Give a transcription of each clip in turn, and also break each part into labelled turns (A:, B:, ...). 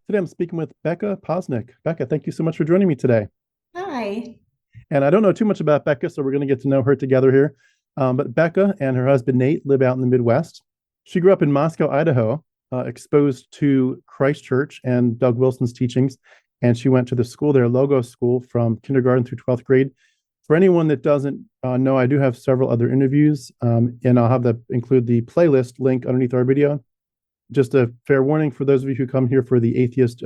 A: Today I'm speaking with Bekka Poznick. Bekka, thank you so much for joining me today.
B: Hi.
A: And I don't know too much about Bekka, so we're going to get to know her together here. But Bekka and her husband Nate live out in the Midwest. She grew up in Moscow, Idaho, exposed to Christ Church and Doug Wilson's teachings. And she went to the school there, Logos School, from kindergarten through 12th grade. For anyone that doesn't know, I do have several other interviews, and I'll have that include the playlist link underneath our video. Just a fair warning for those of you who come here for the atheist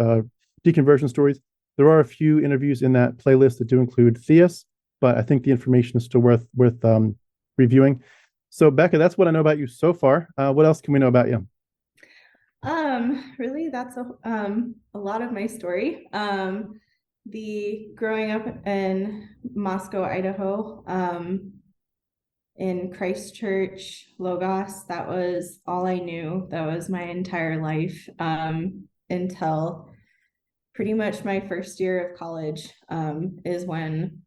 A: deconversion stories. There are a few interviews in that playlist that do include theists, but I think the information is still worth reviewing. So, Bekka, that's what I know about you so far. What else can we know about you?
B: Really, that's a lot of my story. The growing up in Moscow, Idaho, in Christchurch, Logos, that was all I knew. That was my entire life, until pretty much my first year of college, is when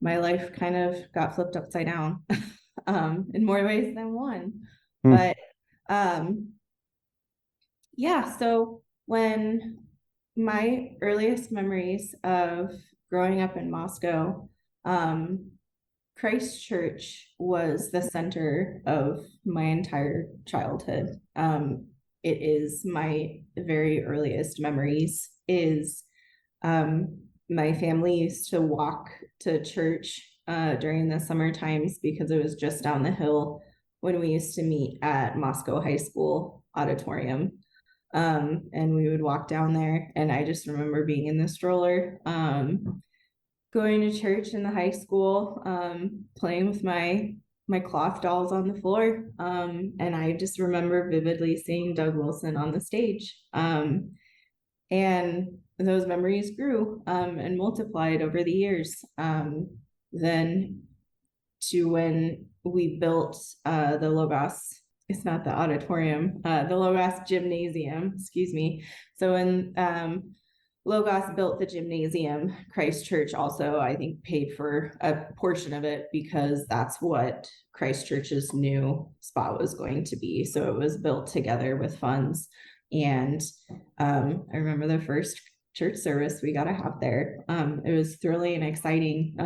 B: my life kind of got flipped upside down, in more ways than one.
A: Hmm.
B: But um, yeah, so when my earliest memories of growing up in Moscow, um, Christchurch was the center of my entire childhood. It is my very earliest memories is my family used to walk to church during the summer times because it was just down the hill when we used to meet at Moscow High School auditorium. And we would walk down there, and I just remember being in the stroller, going to church in the high school, playing with my cloth dolls on the floor. And I just remember vividly seeing Doug Wilson on the stage. And those memories grew, and multiplied over the years. Then to when we built the Logos, it's not the auditorium, the Logos gymnasium, excuse me. So when Logos built the gymnasium, Christchurch also, I think, paid for a portion of it because that's what Christchurch's new spot was going to be. So it was built together with funds. And I remember the first church service we got to have there. It was thrilling and exciting.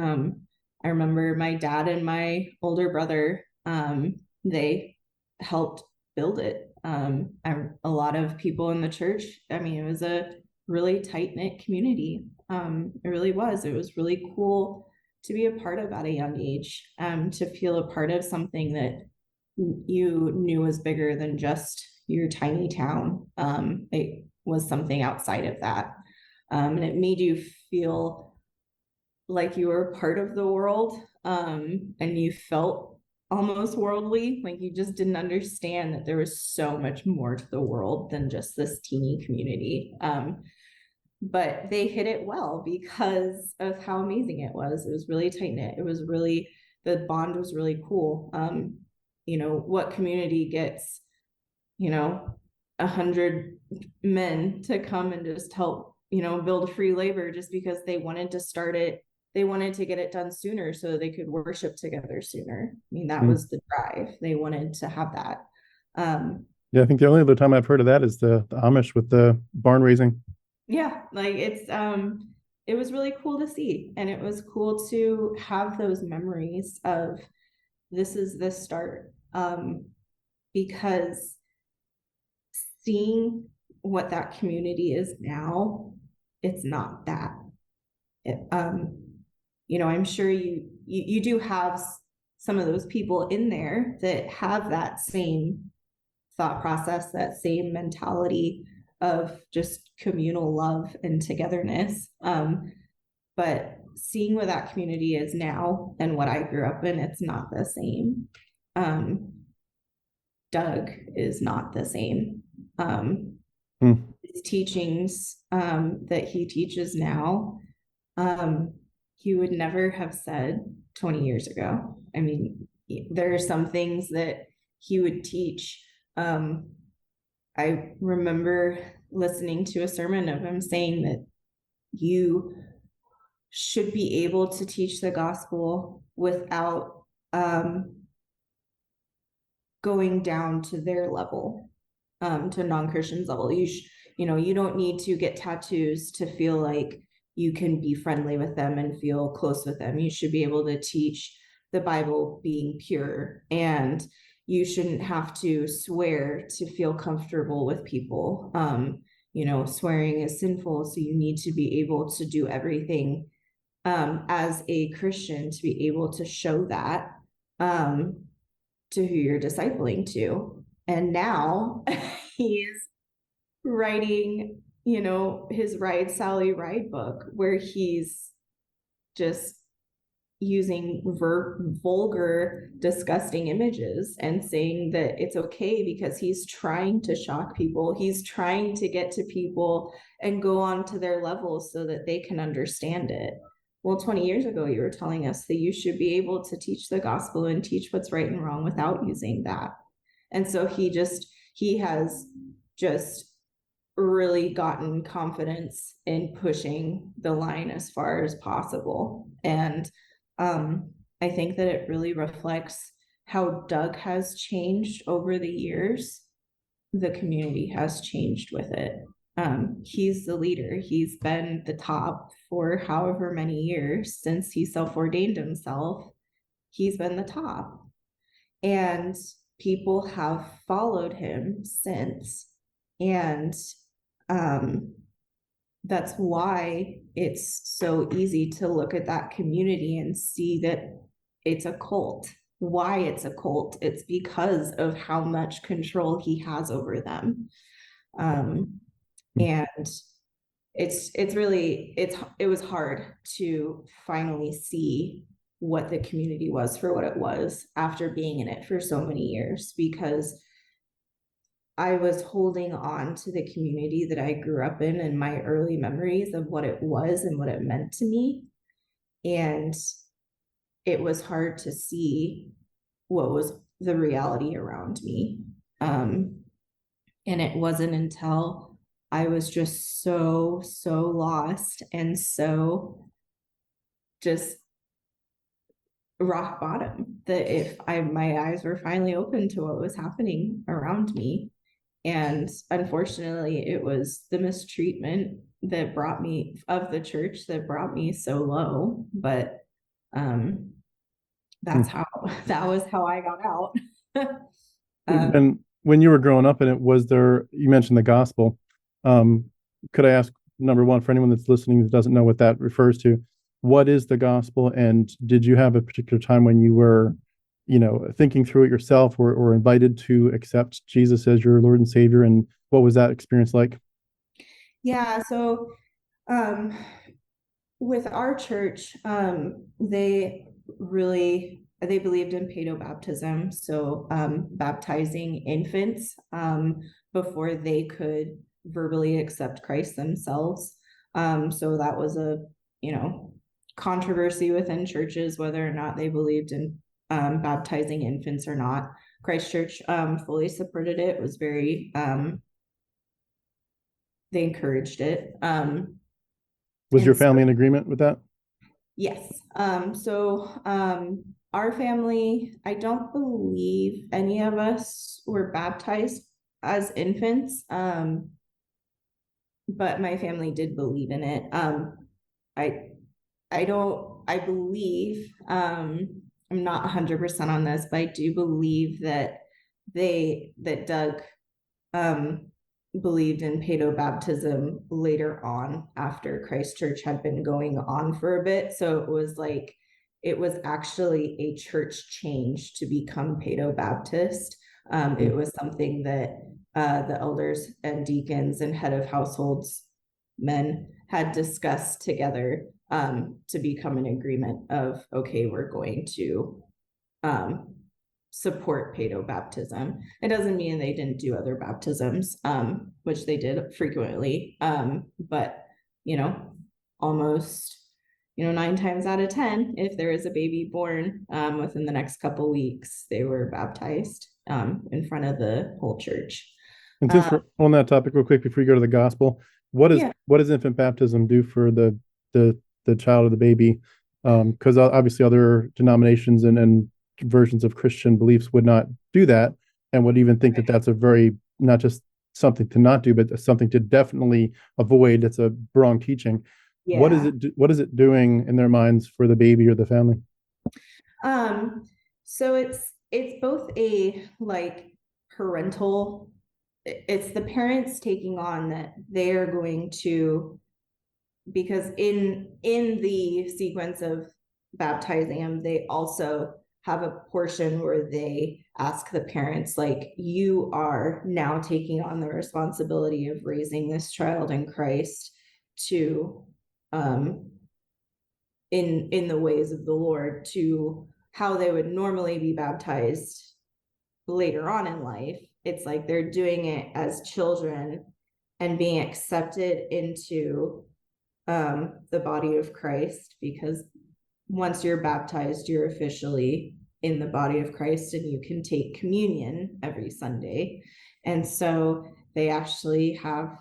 B: I remember my dad and my older brother, they helped build it. A lot of people in the church, I mean, it was a really tight-knit community. It really was. It was really cool to be a part of at a young age, to feel a part of something that you knew was bigger than just your tiny town. It was something outside of that. And it made you feel like you were part of the world, and you felt almost worldly, like you just didn't understand that there was so much more to the world than just this teeny community. But they hit it well because of how amazing it was. It was really tight knit. It was really, the bond was really cool. What community gets, 100 men to come and just help, build free labor just because they wanted to start it. They wanted to get it done sooner so they could worship together sooner. I mean, that
A: Hmm.
B: was the drive. They wanted to have that. Um,
A: Yeah, I think the only other time I've heard of that is the Amish with the barn raising.
B: yeah, like it was really cool to see, and it was cool to have those memories of this is the start. Because seeing what that community is now, it's not that. It, I'm sure you do have some of those people in there that have that same thought process, that same mentality of just communal love and togetherness. But seeing what that community is now and what I grew up in, it's not the same. Um, Doug is not the same.
A: Hmm.
B: His teachings, that he teaches now, he would never have said 20 years ago. I mean, there are some things that he would teach. I remember listening to a sermon of him saying that you should be able to teach the gospel without going down to their level, to non-Christians level. you don't need to get tattoos to feel like you can be friendly with them and feel close with them. You should be able to teach the Bible being pure, and you shouldn't have to swear to feel comfortable with people. Swearing is sinful, so you need to be able to do everything as a Christian to be able to show that to who you're discipling to. And now he's writing, his Ride Sally Ride book, where he's just using vulgar, disgusting images and saying that it's okay because he's trying to shock people. He's trying to get to people and go on to their level so that they can understand it. Well, 20 years ago, you were telling us that you should be able to teach the gospel and teach what's right and wrong without using that. And so he has just really gotten confidence in pushing the line as far as possible. And I think that it really reflects how Doug has changed over the years. The community has changed with it. He's the leader. He's been the top for however many years since he self-ordained himself. He's been the top. And people have followed him since. And that's why it's so easy to look at that community and see that it's a cult. Why it's a cult? It's because of how much control he has over them. And it was hard to finally see what the community was for what it was after being in it for so many years, because I was holding on to the community that I grew up in and my early memories of what it was and what it meant to me. And it was hard to see what was the reality around me. And it wasn't until I was just so lost and so just rock bottom that my eyes were finally open to what was happening around me. And unfortunately, it was the mistreatment that brought me of the church that brought me so low. But that was how I got out.
A: And when you were growing up in it, you mentioned the gospel. Could I ask, number one, for anyone that's listening that doesn't know what that refers to, what is the gospel? And did you have a particular time when you were, thinking through it yourself or invited to accept Jesus as your Lord and Savior? And what was that experience like?
B: Yeah. So, with our church, they believed in paedobaptism. So, baptizing infants, before they could verbally accept Christ themselves. So that was a, controversy within churches, whether or not they believed in baptizing infants or not. Christ Church fully supported it. It was very they encouraged it.
A: Was your family in agreement with that?
B: Yes. Our family, I don't believe any of us were baptized as infants, but my family did believe in it. I believe, I'm not 100% on this, but I do believe that Doug believed in paedobaptism later on after Christ Church had been going on for a bit. So it was actually a church change to become paedobaptist. It was something that the elders and deacons and head of households men had discussed together to become an agreement of, okay, we're going to support paedobaptism. It doesn't mean they didn't do other baptisms, which they did frequently, but almost 9 times out of 10, if there is a baby born within the next couple weeks, they were baptized in front of the whole church.
A: And since we're on that topic real quick before you go to the gospel, what does infant baptism do for the child or the baby? Because obviously other denominations and versions of Christian beliefs would not do that and would even think that that's a very not just something to not do, but something to definitely avoid. It's a wrong teaching. What is
B: Yeah.
A: what is it doing in their minds for the baby or the family?
B: So it's both a like parental, it's the parents taking on that they're going to, because in the sequence of baptizing them, they also have a portion where they ask the parents, like, you are now taking on the responsibility of raising this child in Christ to in the ways of the Lord, to how they would normally be baptized later on in life. It's like they're doing it as children and being accepted into the body of Christ, because once you're baptized, you're officially in the body of Christ and you can take communion every Sunday. And so they actually have,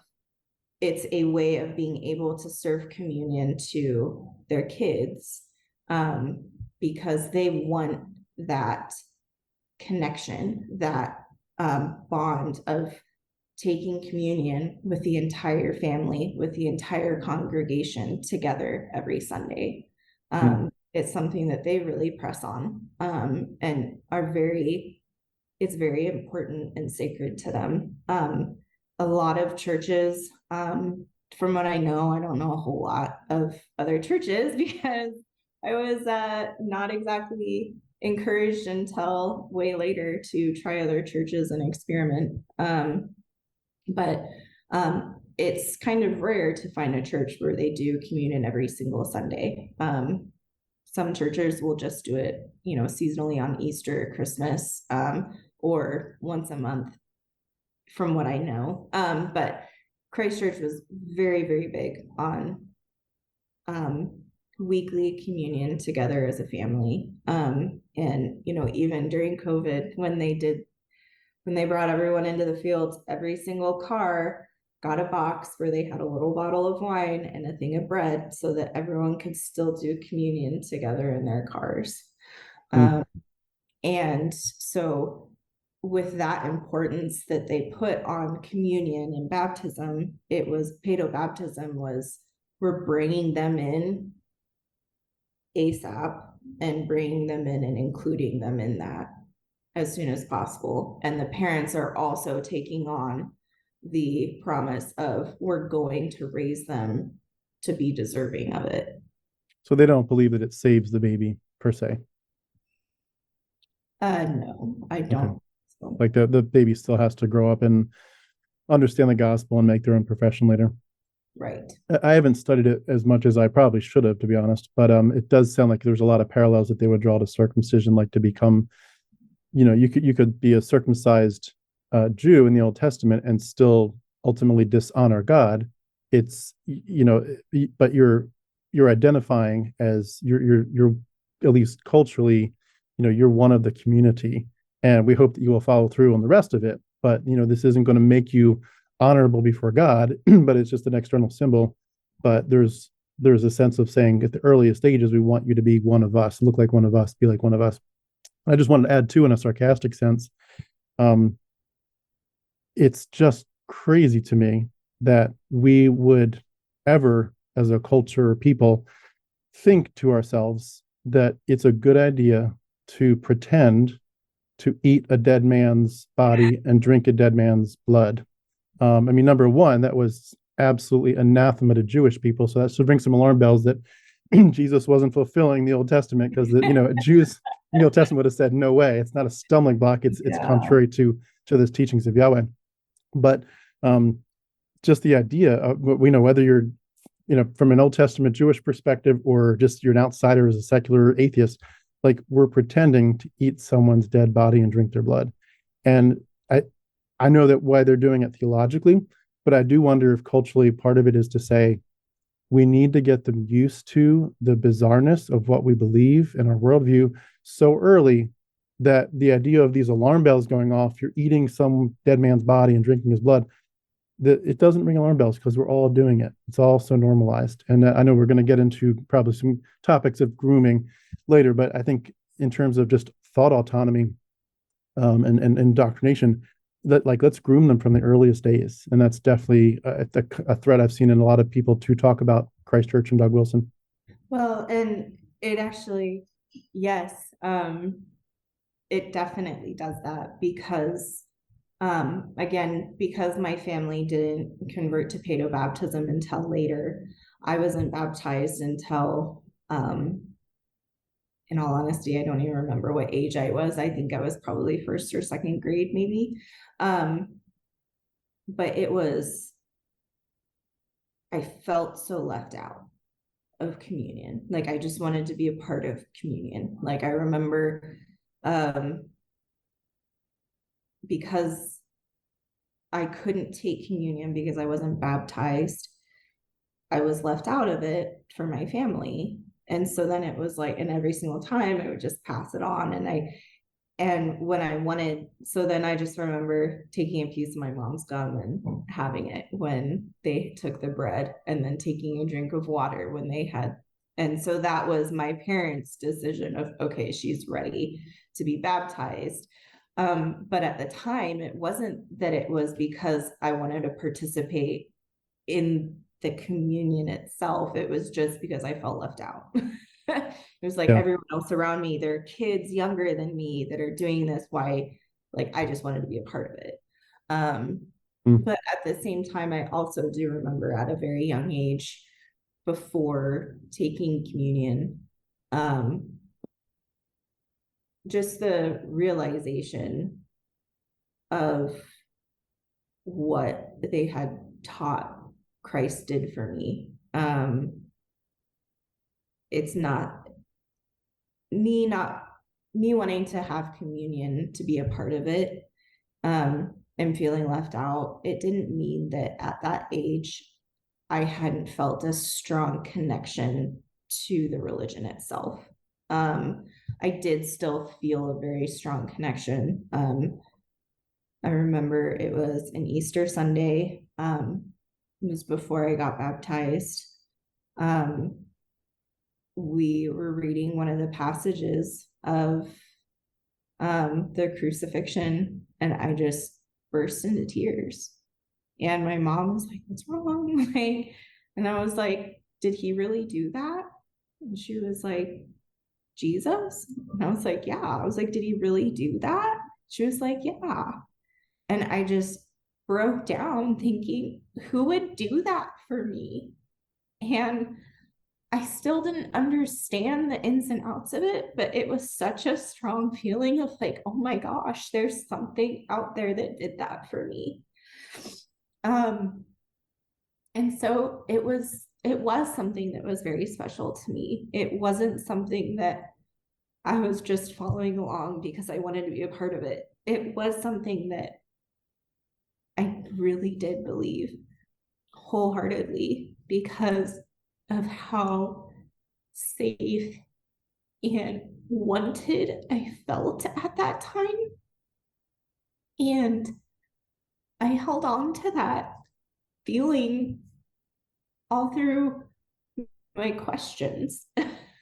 B: it's a way of being able to serve communion to their kids, because they want that connection, that bond of taking communion with the entire family, with the entire congregation together every Sunday. It's something that they really press on, and are very, it's very important and sacred to them. A lot of churches, from what I know, I don't know a whole lot of other churches because I was not exactly encouraged until way later to try other churches and experiment. But it's kind of rare to find a church where they do communion every single Sunday. Some churches will just do it, you know, seasonally on Easter, Christmas, or once a month, from what I know. But Christ Church was very, very big on weekly communion together as a family. And, you know, even during COVID, when they brought everyone into the fields, every single car got a box where they had a little bottle of wine and a thing of bread so that everyone could still do communion together in their cars. And so with that importance that they put on communion and baptism, it was paedobaptism was, we're bringing them in ASAP and bringing them in and including them in that as soon as possible. And the parents are also taking on the promise of, we're going to raise them to be deserving of it.
A: So they don't believe that it saves the baby per se.
B: No, I don't.
A: Okay. So. Like the baby still has to grow up and understand the gospel and make their own profession later.
B: Right.
A: I haven't studied it as much as I probably should have, to be honest, but it does sound like there's a lot of parallels that they would draw to circumcision, like to become, you know, you could be a circumcised Jew in the Old Testament and still ultimately dishonor God. It's, you know, but you're identifying as you're at least culturally, you know, you're one of the community, and we hope that you will follow through on the rest of it. But you know, this isn't going to make you honorable before God, but it's just an external symbol. But there's a sense of saying at the earliest stages, we want you to be one of us, look like one of us, be like one of us. I just wanted to add too, in a sarcastic sense, it's just crazy to me that we would ever, as a culture or people, think to ourselves that it's a good idea to pretend to eat a dead man's body and drink a dead man's blood. I mean, number one, that was absolutely anathema to Jewish people. So that should ring some alarm bells that Jesus wasn't fulfilling the Old Testament, because you know, Jews in the Old Testament would have said, "No way! It's not a stumbling block. It's contrary to the teachings of Yahweh." But just the idea of, we know, whether you're, you know, from an Old Testament Jewish perspective or just you're an outsider as a secular atheist, like, we're pretending to eat someone's dead body and drink their blood. And I know that why they're doing it theologically, but I do wonder if culturally part of it is to say, we need to get them used to the bizarreness of what we believe in our worldview so early that the idea of these alarm bells going off, you're eating some dead man's body and drinking his blood, that it doesn't ring alarm bells because we're all doing it. It's all so normalized. And I know we're going to get into probably some topics of grooming later, but I think in terms of just thought autonomy and indoctrination, that like let's groom them from the earliest days, and that's definitely a thread I've seen in a lot of people to talk about Christ Church and Doug Wilson.
B: Well, and it actually, yes, it definitely does that because, again, because my family didn't convert to paedobaptism until later. I wasn't baptized until, in all honesty, I don't even remember what age I was. I think I was probably first or second grade, maybe. But it was, I felt so left out of communion. Like I just wanted to be a part of communion. Like I remember, because I couldn't take communion because I wasn't baptized, I was left out of it for my family. And so then it was like, and every single time I would just pass it on. And when I wanted, so then I just remember taking a piece of my mom's gum and having it when they took the bread, and then taking a drink of water when they had. And so that was my parents' decision of, okay, she's ready to be baptized. But at the time, it wasn't that it was because I wanted to participate in the communion itself. It was just because I felt left out. It was like everyone else around me, there are kids younger than me that are doing this. Why? Like, I just wanted to be a part of it. But at the same time, I also do remember at a very young age, before taking communion, just the realization of what they had taught Christ did for me. It's not me wanting to have communion to be a part of it, and feeling left out. It didn't mean that at that age I hadn't felt a strong connection to the religion itself. I did still feel a very strong connection. I remember it was an Easter Sunday. It was before I got baptized. We were reading one of the passages of the crucifixion, and I just burst into tears. And my mom was like, "What's wrong?" And I was like, "Did he really do that?" And she was like, "Jesus?" And I was like, "Yeah." I was like, "Did he really do that?" She was like, "Yeah." And I just broke down thinking, who would do that for me? And I still didn't understand the ins and outs of it, but it was such a strong feeling of like, oh my gosh, there's something out there that did that for me. And so it was something that was very special to me. It wasn't something that I was just following along because I wanted to be a part of it. It was something that I really did believe wholeheartedly because of how safe and wanted I felt at that time. And I held on to that feeling all through my questions.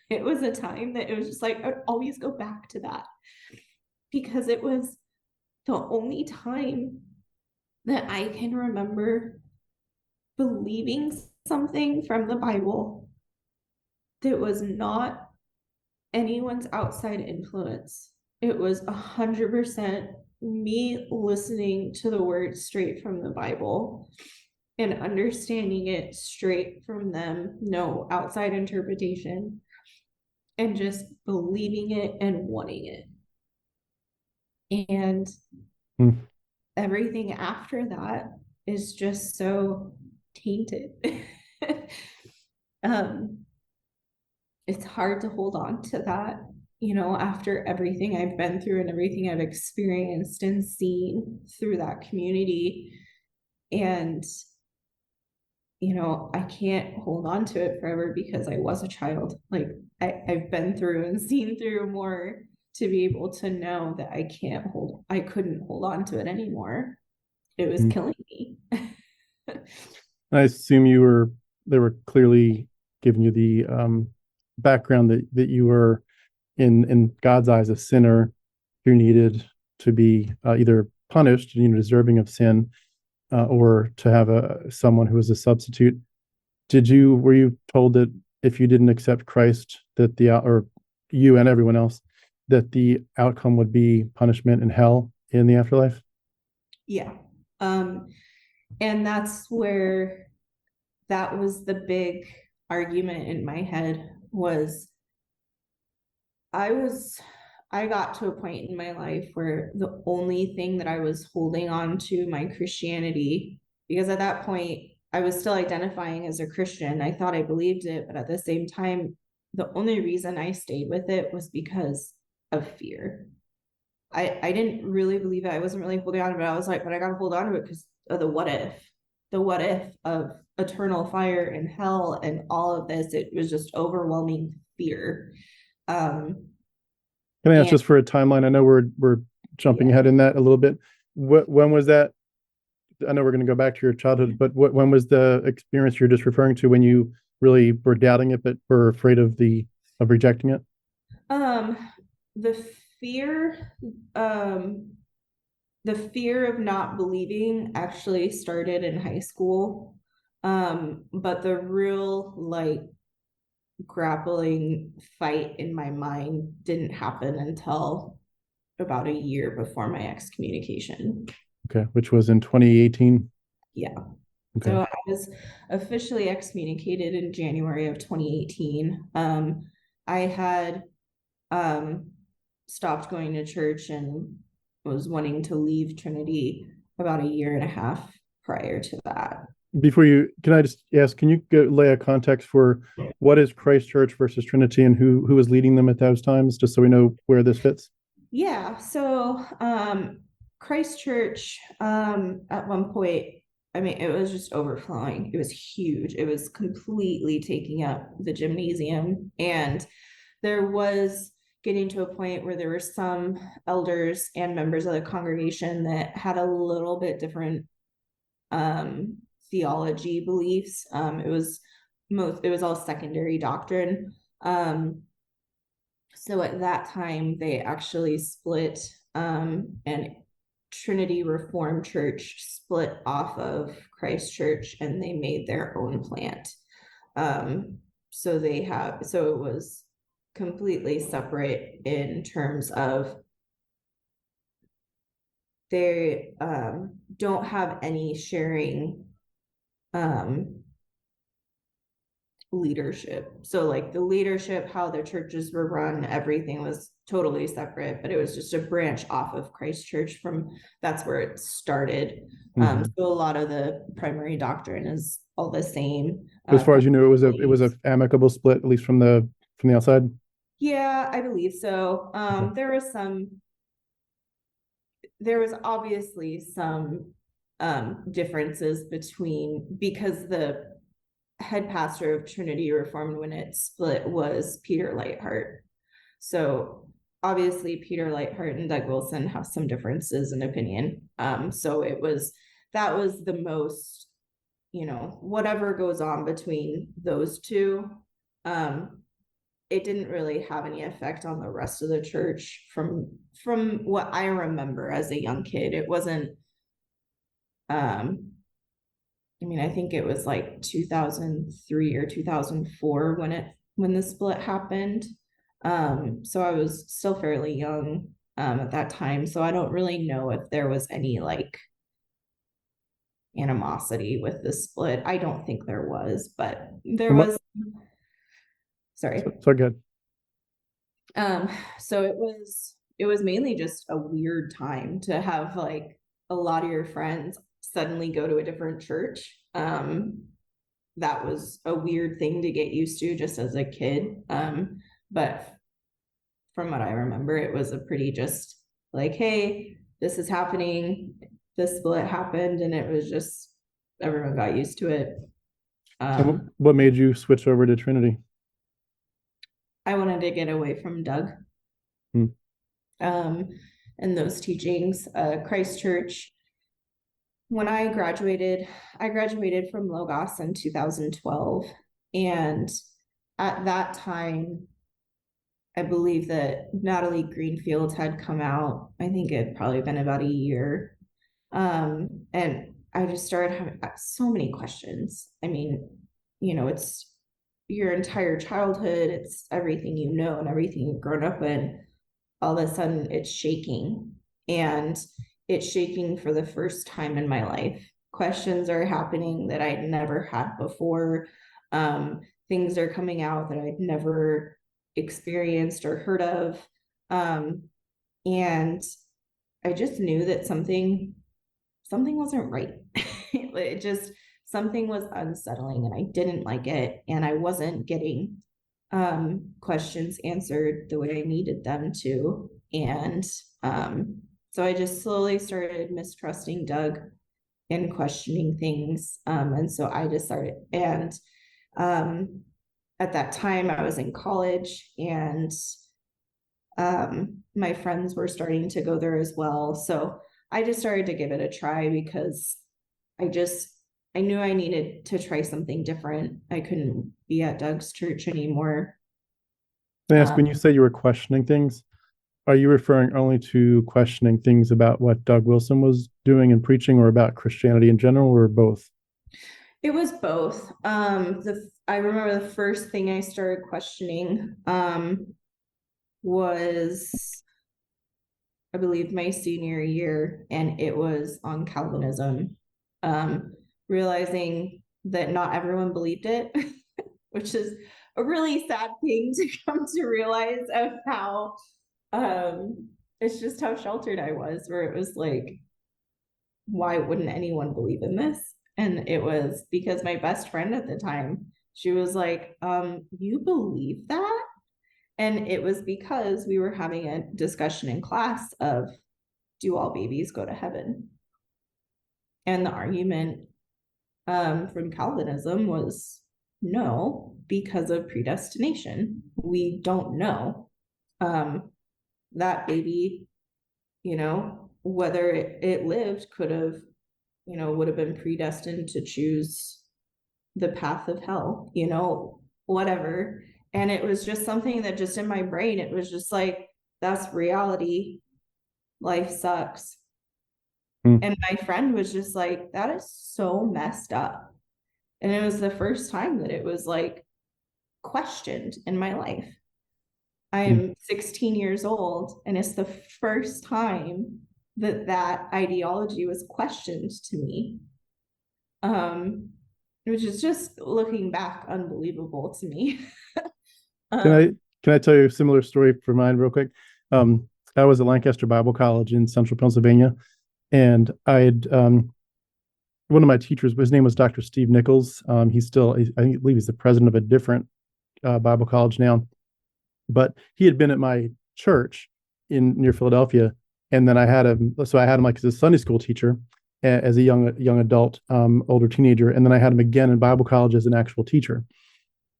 B: It was a time that it was just like, I'd always go back to that because it was the only time that I can remember believing something from the Bible that was not anyone's outside influence. It was 100% me listening to the words straight from the Bible and understanding it straight from them, no outside interpretation, and just believing it and wanting it. And everything after that is just so tainted. It's hard to hold on to that, after everything I've been through and everything I've experienced and seen through that community. And, I can't hold on to it forever because I was a child. Like I've been through and seen through more to be able to know that I couldn't hold on to it anymore. It was killing me.
A: I assume they were clearly giving you the background that you were in God's eyes a sinner who needed to be either punished, deserving of sin, or to have someone who was a substitute. Were you told that if you didn't accept Christ, that or you and everyone else, that the outcome would be punishment in hell in the afterlife?
B: Yeah. And that's where that was the big argument in my head was I got to a point in my life where the only thing that I was holding on to my Christianity, because at that point I was still identifying as a Christian. I thought I believed it, but at the same time, the only reason I stayed with it was because of fear. I didn't really believe it. I wasn't really holding on to it. I was like, but I got to hold on to it because of the what if of eternal fire and hell and all of this. It was just overwhelming fear.
A: Can I ask
B: And
A: just for a timeline? I know we're jumping ahead in that a little bit. When was that? I know we're going to go back to your childhood, but when was the experience you're just referring to when you really were doubting it, but were afraid of rejecting it?
B: The fear, the fear of not believing actually started in high school. But the real grappling fight in my mind didn't happen until about a year before my excommunication.
A: Okay, which was in 2018.
B: Yeah.
A: Okay.
B: So I was officially excommunicated in January of 2018. I had stopped going to church and was wanting to leave Trinity about a year and a half prior to that.
A: Can I just ask, can you lay a context for what is Christ Church versus Trinity and who was leading them at those times, just so we know where this fits?
B: Yeah, so Christ Church at one point, I mean, it was just overflowing. It was huge. It was completely taking up the gymnasium. And there was getting to a point where there were some elders and members of the congregation that had a little bit different theology beliefs. It was all secondary doctrine. So at that time, they actually split, and Trinity Reformed Church split off of Christ Church, and they made their own plant. So it was completely separate in terms of they don't have any sharing leadership. So the leadership, how their churches were run, everything was totally separate, but it was just a branch off of Christ Church. That's where it started. So a lot of the primary doctrine is all the same.
A: As far as you know, it was a amicable split, at least from the outside.
B: Yeah, I believe so. Okay. There was obviously some differences because the head pastor of Trinity Reformed when it split was Peter Lightheart. So obviously Peter Lightheart and Doug Wilson have some differences in opinion. So that was the most, whatever goes on between those two, it didn't really have any effect on the rest of the church from what I remember as a young kid. It wasn't, I think it was 2003 or 2004 when the split happened. So I was still fairly young at that time. So I don't really know if there was any animosity with the split. I don't think there was, but there was. Sorry.
A: So good.
B: So it was mainly just a weird time to have a lot of your friends suddenly go to a different church. That was a weird thing to get used to just as a kid. But from what I remember, it was a pretty just hey, this is happening. This split happened, and it was just everyone got used to it.
A: What made you switch over to Trinity?
B: I wanted to get away from Doug. And those teachings. Christ Church. When I graduated from Logos in 2012. And at that time, I believe that Natalie Greenfield had come out. I think it had probably been about a year And I just started having so many questions. I mean, it's your entire childhood, it's everything you know and everything you've grown up in. All of a sudden, it's shaking, and it's shaking for the first time in my life. Questions are happening that I'd never had before. Things are coming out that I'd never experienced or heard of. And I just knew that something wasn't right. It just, something was unsettling and I didn't like it. And I wasn't getting questions answered the way I needed them to. And so I just slowly started mistrusting Doug and questioning things. And so I just started, and at that time I was in college, and my friends were starting to go there as well. So I just started to give it a try because I knew I needed to try something different. I couldn't be at Doug's church anymore.
A: Can I ask, when you say you were questioning things, are you referring only to questioning things about what Doug Wilson was doing and preaching, or about Christianity in general, or both?
B: It was both. I remember the first thing I started questioning was, I believe, my senior year, and it was on Calvinism. Realizing that not everyone believed it, which is a really sad thing to come to realize of how it's just how sheltered I was, where it was like, why wouldn't anyone believe in this? And it was because my best friend at the time, she was like, you believe that? And it was because we were having a discussion in class of, do all babies go to heaven? And the argument from Calvinism was no, because of predestination. We don't know. That baby, whether it lived, could have, would have been predestined to choose the path of hell, whatever. And it was just something that just in my brain, it was just like, that's reality. Life sucks. And my friend was just like, that is so messed up. And it was the first time that it was like questioned in my life. I'm 16 years old, and it's the first time that ideology was questioned to me. Which is just, looking back, unbelievable to me.
A: Can I tell you a similar story for mine real quick? I was at Lancaster Bible College in central Pennsylvania, and I had one of my teachers, his name was Dr. Steve Nichols. He's still, I believe he's the president of a different Bible college now, but he had been at my church near Philadelphia, and then I had him like as a Sunday school teacher, as a young adult, older teenager, and then I had him again in Bible college as an actual teacher.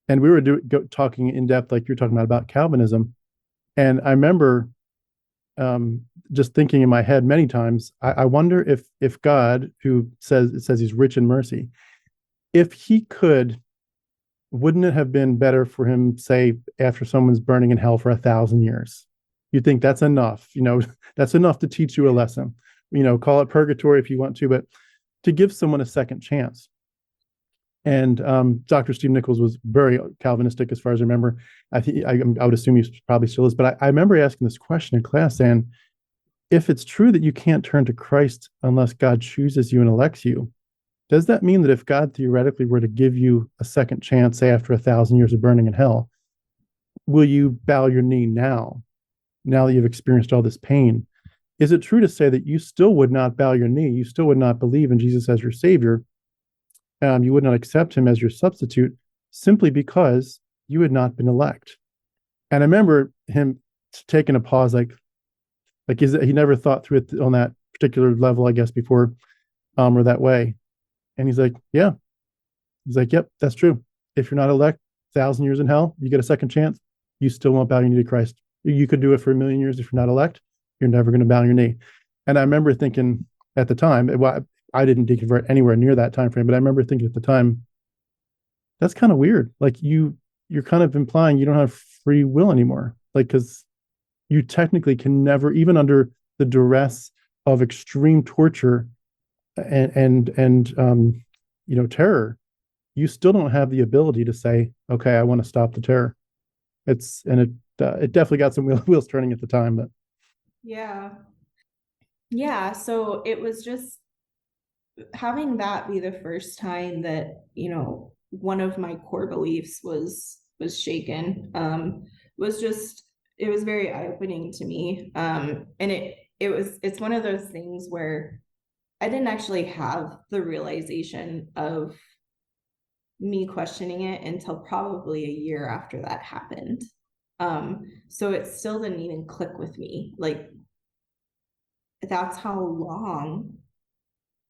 A: And we were talking in depth, like you're talking about Calvinism, and I remember just thinking in my head many times, I wonder if God, who says he's rich in mercy, if he could, wouldn't it have been better for him, say, after someone's burning in hell for 1,000 years? You think that's enough? That's enough to teach you a lesson. Call it purgatory if you want to, but to give someone a second chance. And Dr. Steve Nichols was very Calvinistic, as far as I remember. I would assume he probably still is. But I remember asking this question in class, saying, if it's true that you can't turn to Christ unless God chooses you and elects you, does that mean that if God theoretically were to give you a second chance, say after 1,000 years of burning in hell, will you bow your knee now that you've experienced all this pain? Is it true to say that you still would not bow your knee? You still would not believe in Jesus as your Savior? You would not accept him as your substitute simply because you had not been elect. And I remember him taking a pause, like he never thought through it on that particular level, I guess, before, or that way. And he's like, yeah. He's like, yep, that's true. If you're not elect, 1,000 years in hell, you get a second chance, you still won't bow your knee to Christ. You could do it for 1,000,000 years. If you're not elect, you're never going to bow your knee. And I remember thinking at the time, I didn't deconvert anywhere near that time frame, but I remember thinking at the time, that's kind of weird. Like you're kind of implying you don't have free will anymore. Like, because you technically can never, even under the duress of extreme torture and terror, you still don't have the ability to say, okay, I want to stop the terror. It definitely got some wheels turning at the time, but
B: yeah. So it was just having that be the first time that one of my core beliefs was shaken. Was just, it was very eye-opening to me. And it's one of those things where I didn't actually have the realization of me questioning it until probably a year after that happened. So it still didn't even click with me. Like, that's how long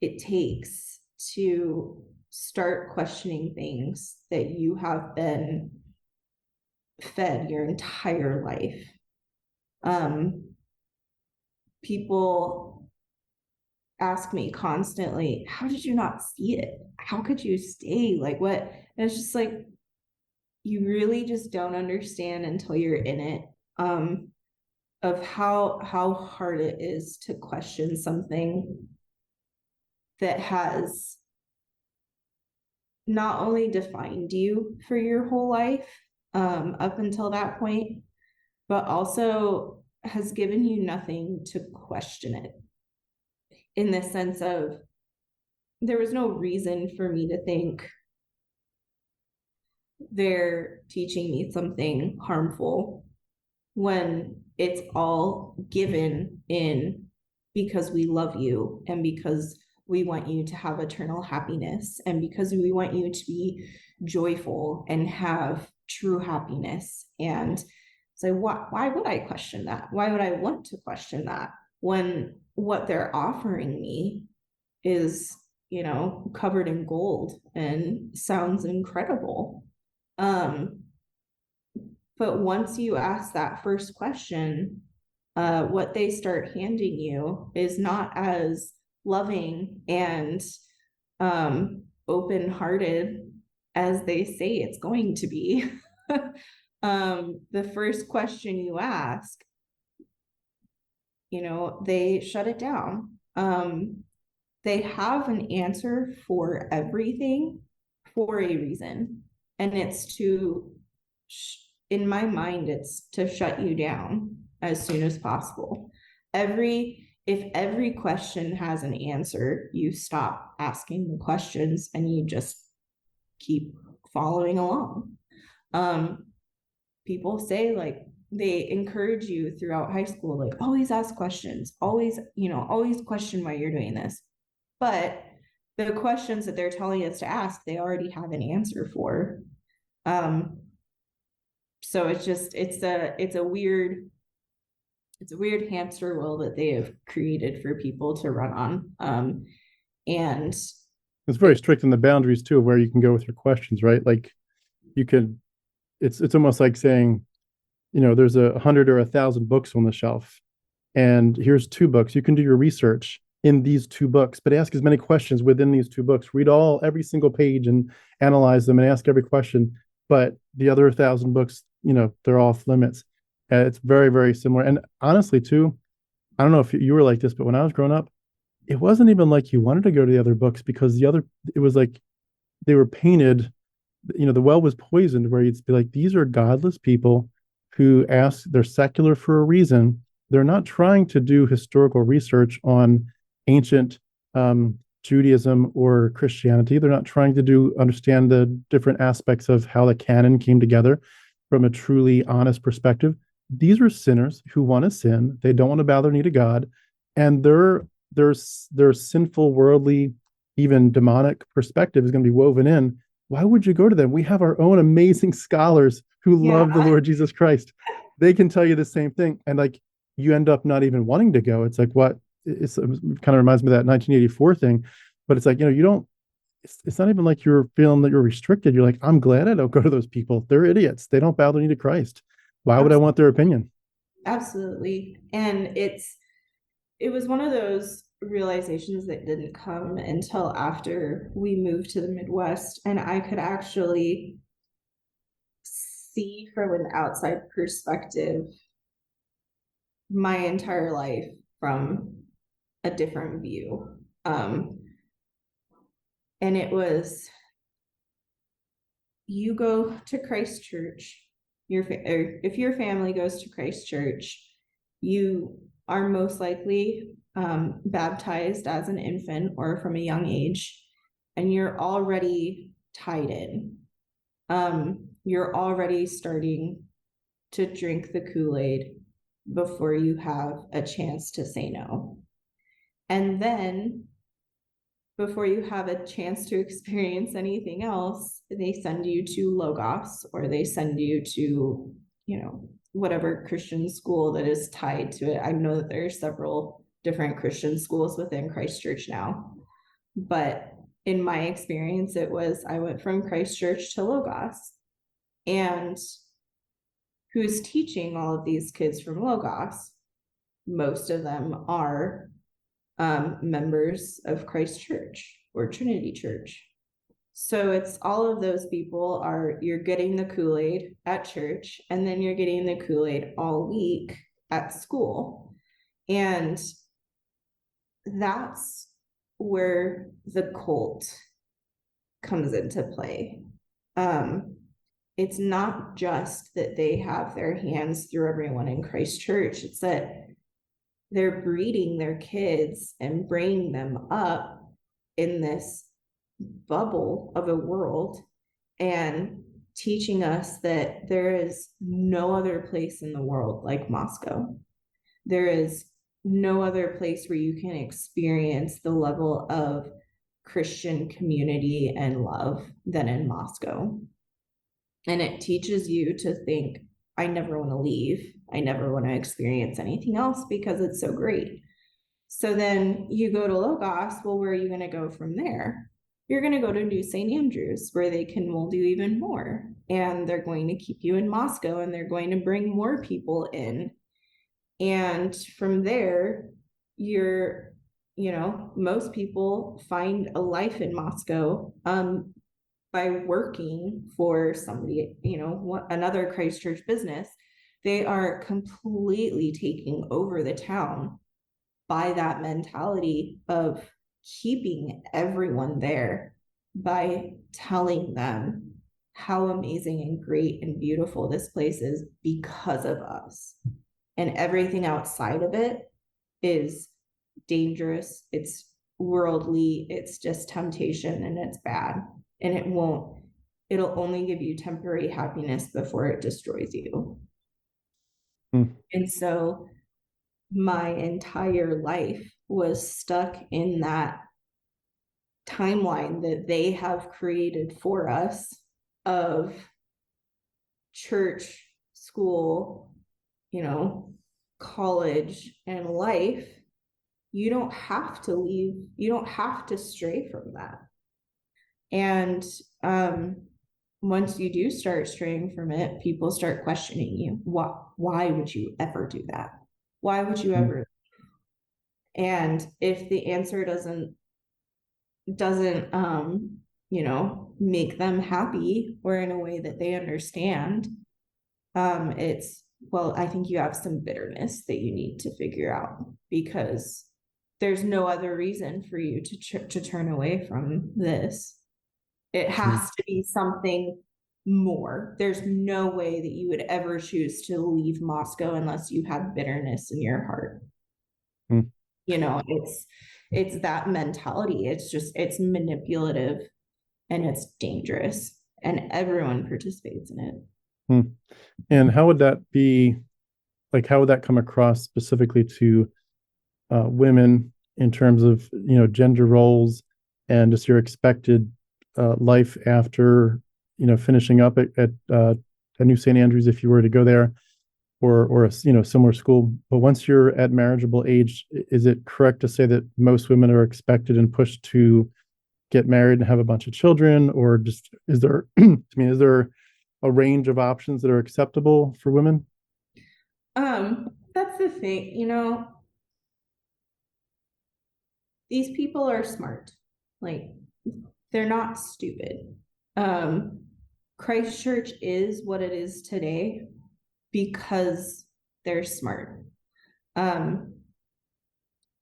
B: it takes to start questioning things that you have been fed your entire life. People ask me constantly, how did you not see it? How could you stay? Like, what? And it's just like, you really just don't understand until you're in it, of how hard it is to question something that has not only defined you for your whole life, up until that point, but also has given you nothing to question it, in the sense of, there was no reason for me to think they're teaching me something harmful when it's all given in because we love you, and because we want you to have eternal happiness, and because we want you to be joyful and have true happiness. And so why would I question that? Why would I want to question that when what they're offering me is, covered in gold and sounds incredible? But once you ask that first question, what they start handing you is not as loving and open-hearted as they say it's going to be. The first question you ask, they shut it down. They have an answer for everything for a reason, and it's in my mind, it's to shut you down as soon as possible. If every question has an answer, you stop asking the questions and you just keep following along. People say, like, they encourage you throughout high school, like, always ask questions, always question why you're doing this. But the questions that they're telling us to ask, they already have an answer for. So it's a weird hamster wheel that they have created for people to run on. And
A: it's very strict in the boundaries too, of where you can go with your questions, right? Like, you could, it's almost like saying, there's 100 or 1,000 books on the shelf, and here's 2 books. You can do your research in these 2 books, but ask as many questions within these 2 books. Read every single page and analyze them and ask every question. But the other 1,000 books, they're off limits. It's very, very similar. And honestly, too, I don't know if you were like this, but when I was growing up, it wasn't even like you wanted to go to the other books, because it was like they were painted, the well was poisoned, where you'd be like, these are godless people who they're secular for a reason. They're not trying to do historical research on ancient Judaism or Christianity. They're not trying to understand the different aspects of how the canon came together from a truly honest perspective. These are sinners who want to sin. They don't want to bow their knee to God, and their sinful, worldly, even demonic perspective is going to be woven in. Why would you go to them? We have our own amazing scholars who love the Lord Jesus Christ. They can tell you the same thing, and like, you end up not even wanting to go. It's like, what? It kind of reminds me of that 1984 thing, but it's like, you don't. It's not even like you're feeling that you're restricted. You're like, I'm glad I don't go to those people. They're idiots. They don't bow their knee to Christ. Why would I want their opinion?
B: Absolutely. And it was one of those realizations that didn't come until after we moved to the Midwest, and I could actually see from an outside perspective my entire life from a different view. And it was, you go to Christ Church, or if your family goes to Christ Church, you are most likely baptized as an infant or from a young age, and you're already tied in. You're already starting to drink the Kool-Aid before you have a chance to say no. And then before you have a chance to experience anything else, they send you to Logos, or they send you to, whatever Christian school that is tied to it. I know that there are several different Christian schools within Christ Church now, but in my experience, I went from Christ Church to Logos. And who's teaching all of these kids from Logos? Most of them are members of Christ Church or Trinity Church. So it's all of those people you're getting the Kool-Aid at church, and then you're getting the Kool-Aid all week at school. And that's where the cult comes into play. It's not just that they have their hands through everyone in Christ Church. It's that they're breeding their kids and bringing them up in this bubble of a world and teaching us that there is no other place in the world like Moscow. There is no other place where you can experience the level of Christian community and love than in Moscow. And it teaches you to think, I never want to leave. I never want to experience anything else because it's so great. So then you go to Logos. Well, where are you going to go from there? You're going to go to New St. Andrews, where they can mold you even more. And they're going to keep you in Moscow, and they're going to bring more people in. And from there, most people find a life in Moscow by working for somebody, another Christ Church business. They are completely taking over the town by that mentality of keeping everyone there, by telling them how amazing and great and beautiful this place is because of us. And everything outside of it is dangerous, it's worldly, it's just temptation, and it's bad. And it'll only give you temporary happiness before it destroys you. And so my entire life was stuck in that timeline that they have created for us of church, school, college, and life. You don't have to leave. You don't have to stray from that. And once you do start straying from it, people start questioning you. Why would you ever do that? Why would you ever? And if the answer doesn't make them happy or in a way that they understand, I think you have some bitterness that you need to figure out, because there's no other reason for you to turn away from this. It has to be something more. There's no way that you would ever choose to leave Moscow unless you had bitterness in your heart. It's that mentality. It's manipulative, and it's dangerous, and everyone participates in it.
A: And how would that be, how would that come across specifically to women in terms of, gender roles and just your expected life after, finishing up at New St. Andrews, if you were to go there, or a similar school. But once you're at marriageable age, is it correct to say that most women are expected and pushed to get married and have a bunch of children, or just is there is there a range of options that are acceptable for women?
B: That's the thing, these people are smart. They're not stupid. Christ Church is what it is today because they're smart. If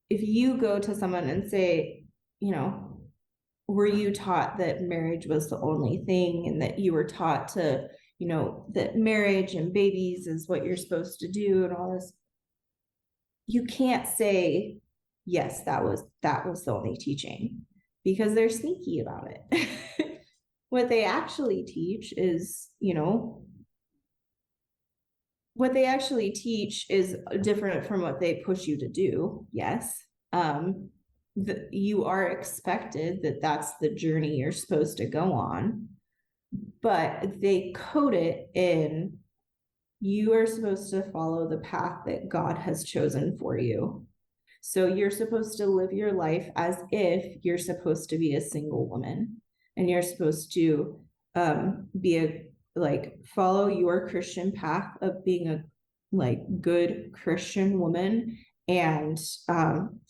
B: you go to someone and say, were you taught that marriage was the only thing, and that you were taught to, that marriage and babies is what you're supposed to do and all this? You can't say, yes, that was the only teaching, because they're sneaky about it. What they actually teach is, what they actually teach is different from what they push you to do. Yes. You are expected that that's the journey you're supposed to go on, but they code it in, you are supposed to follow the path that God has chosen for you. So you're supposed to live your life as if you're supposed to be a single woman, and you're supposed to follow your Christian path of being a good Christian woman, and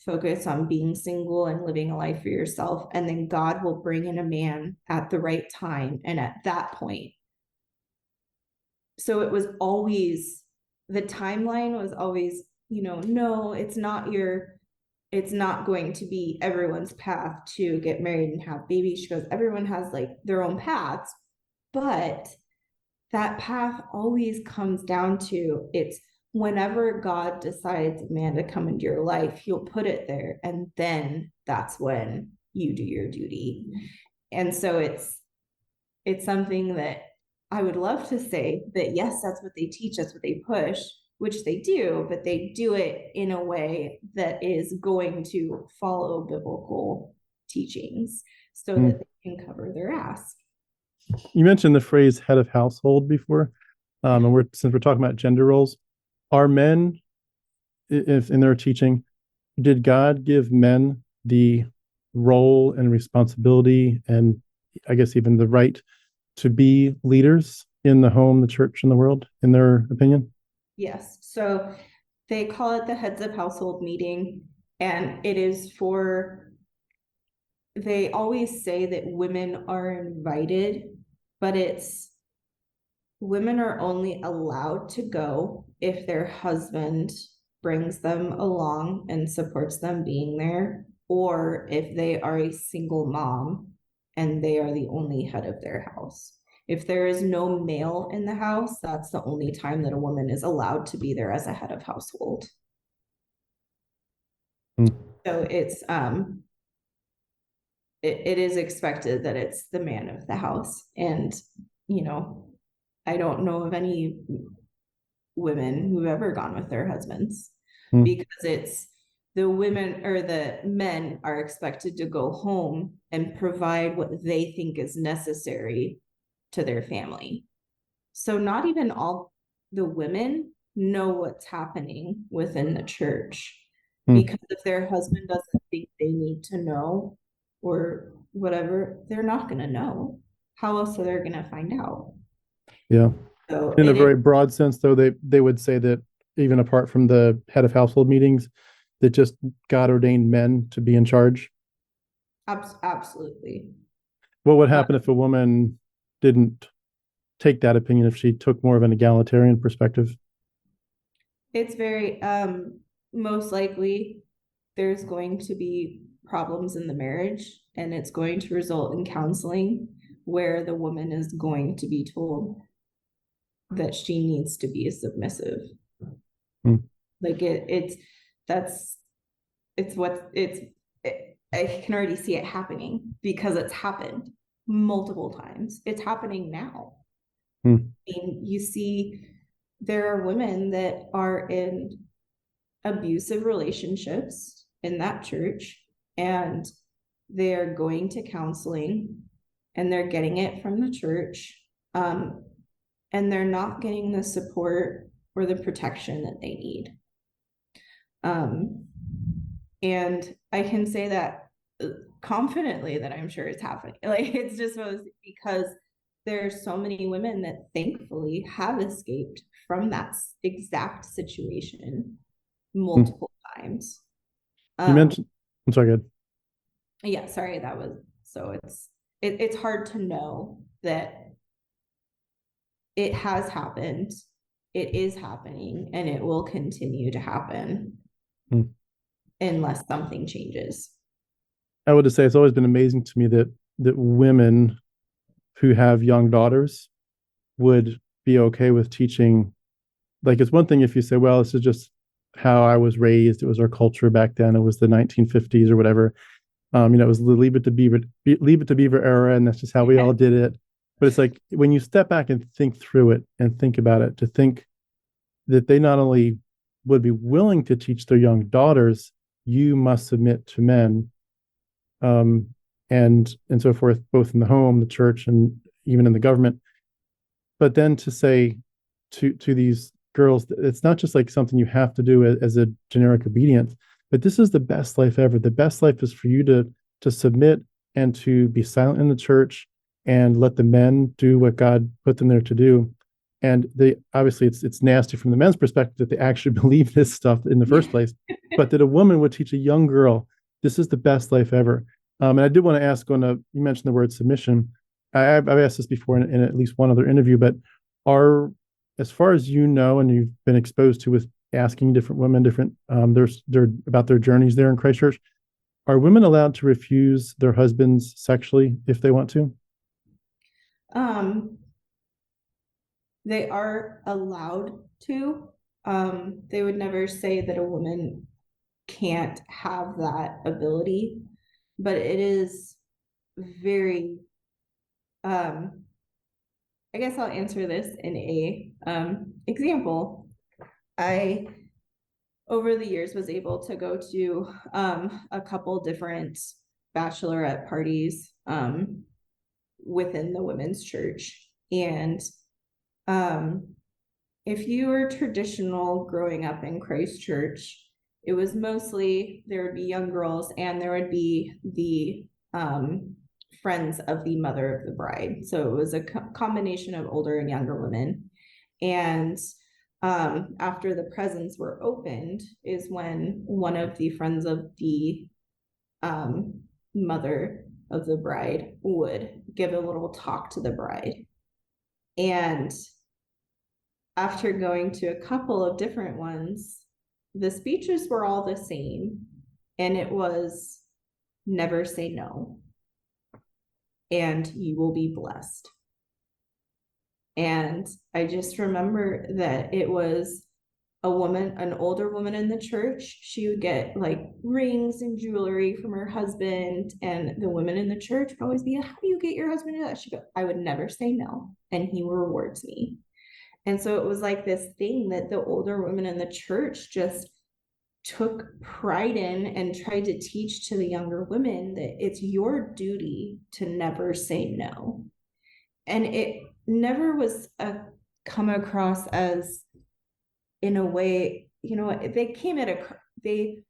B: focus on being single and living a life for yourself. And then God will bring in a man at the right time and at that point. So it was always, the timeline was always, no, it's not going to be everyone's path to get married and have babies. She goes, everyone has their own paths, but that path always comes down to, it's whenever God decides a man to come into your life, he'll put it there. And then that's when you do your duty. And so it's something that I would love to say that, yes, that's what they teach, that's what they push, which they do, but they do it in a way that is going to follow biblical teachings so that they can cover their ass.
A: You mentioned the phrase head of household before. And since we're talking about gender roles, are men, if in their teaching, did God give men the role and responsibility, and I guess even the right to be leaders in the home, the church, and the world, in their opinion?
B: Yes. So they call it the heads of household meeting, and it is they always say that women are invited, but women are only allowed to go if their husband brings them along and supports them being there, or if they are a single mom and they are the only head of their house. If there is no male in the house, that's the only time that a woman is allowed to be there as a head of household. So it is expected that it's the man of the house. And I don't know of any women who've ever gone with their husbands, because it's the women, or the men are expected to go home and provide what they think is necessary to their family. So not even all the women know what's happening within the church, because if their husband doesn't think they need to know or whatever, they're not going to know. How else are they going to find out?
A: Yeah.
B: So
A: in a very broad sense, though, they would say that even apart from the head of household meetings, that just God ordained men to be in charge.
B: Absolutely.
A: What would happen if a woman didn't take that opinion, if she took more of an egalitarian perspective?
B: It's very most likely there's going to be problems in the marriage, and it's going to result in counseling where the woman is going to be told that she needs to be submissive. I can already see it happening, because it's happened multiple times. It's happening now. I mean, you see, there are women that are in abusive relationships in that church, and they're going to counseling, and they're getting it from the church, and they're not getting the support or the protection that they need. And I can say that confidently, that I'm sure it's happening. It's just because there's so many women that thankfully have escaped from that exact situation multiple times.
A: You mentioned, I'm sorry, good.
B: Yeah, sorry, it's hard to know that it has happened, it is happening, and it will continue to happen unless something changes.
A: I would just say it's always been amazing to me that women who have young daughters would be okay with teaching. Like, it's one thing if you say, well, this is just how I was raised. It was our culture back then. It was the 1950s or whatever. It was the Leave It to Beaver era, and that's just how we all did it. But it's like when you step back and think through it and think about it, to think that they not only would be willing to teach their young daughters, you must submit to men, um, and so forth, both in the home, the church, and even in the government. But then to say to these girls, it's not just like something you have to do as a generic obedience, but this is the best life ever. The best life is for you to submit and to be silent in the church and let the men do what God put them there to do. And they obviously it's nasty from the men's perspective that they actually believe this stuff in the first place, but that a woman would teach a young girl, this is the best life ever. And I did want to ask, you mentioned the word submission. I've asked this before in at least one other interview, but are, as far as you know, and you've been exposed to with asking different women, different their about their journeys there in Christchurch, are women allowed to refuse their husbands sexually if they want to?
B: Um, they are allowed to. They would never say that a woman can't have that ability, but it is very, I guess I'll answer this in a example. I, over the years, was able to go to a couple different bachelorette parties within the women's church. And if you were traditional growing up in Christchurch, it was mostly there would be young girls and there would be the friends of the mother of the bride. So it was a combination of older and younger women. And after the presents were opened is when one of the friends of the mother of the bride would give a little talk to the bride. And after going to a couple of different ones, the speeches were all the same. And it was never say no. And you will be blessed. And I just remember that it was a woman, an older woman in the church. She would get like rings and jewelry from her husband, and the women in the church would always be, how do you get your husband to do that? She go, I would never say no, and he rewards me. And so it was like this thing that the older women in the church just took pride in and tried to teach to the younger women that it's your duty to never say no. And it never was come across as, in a way, they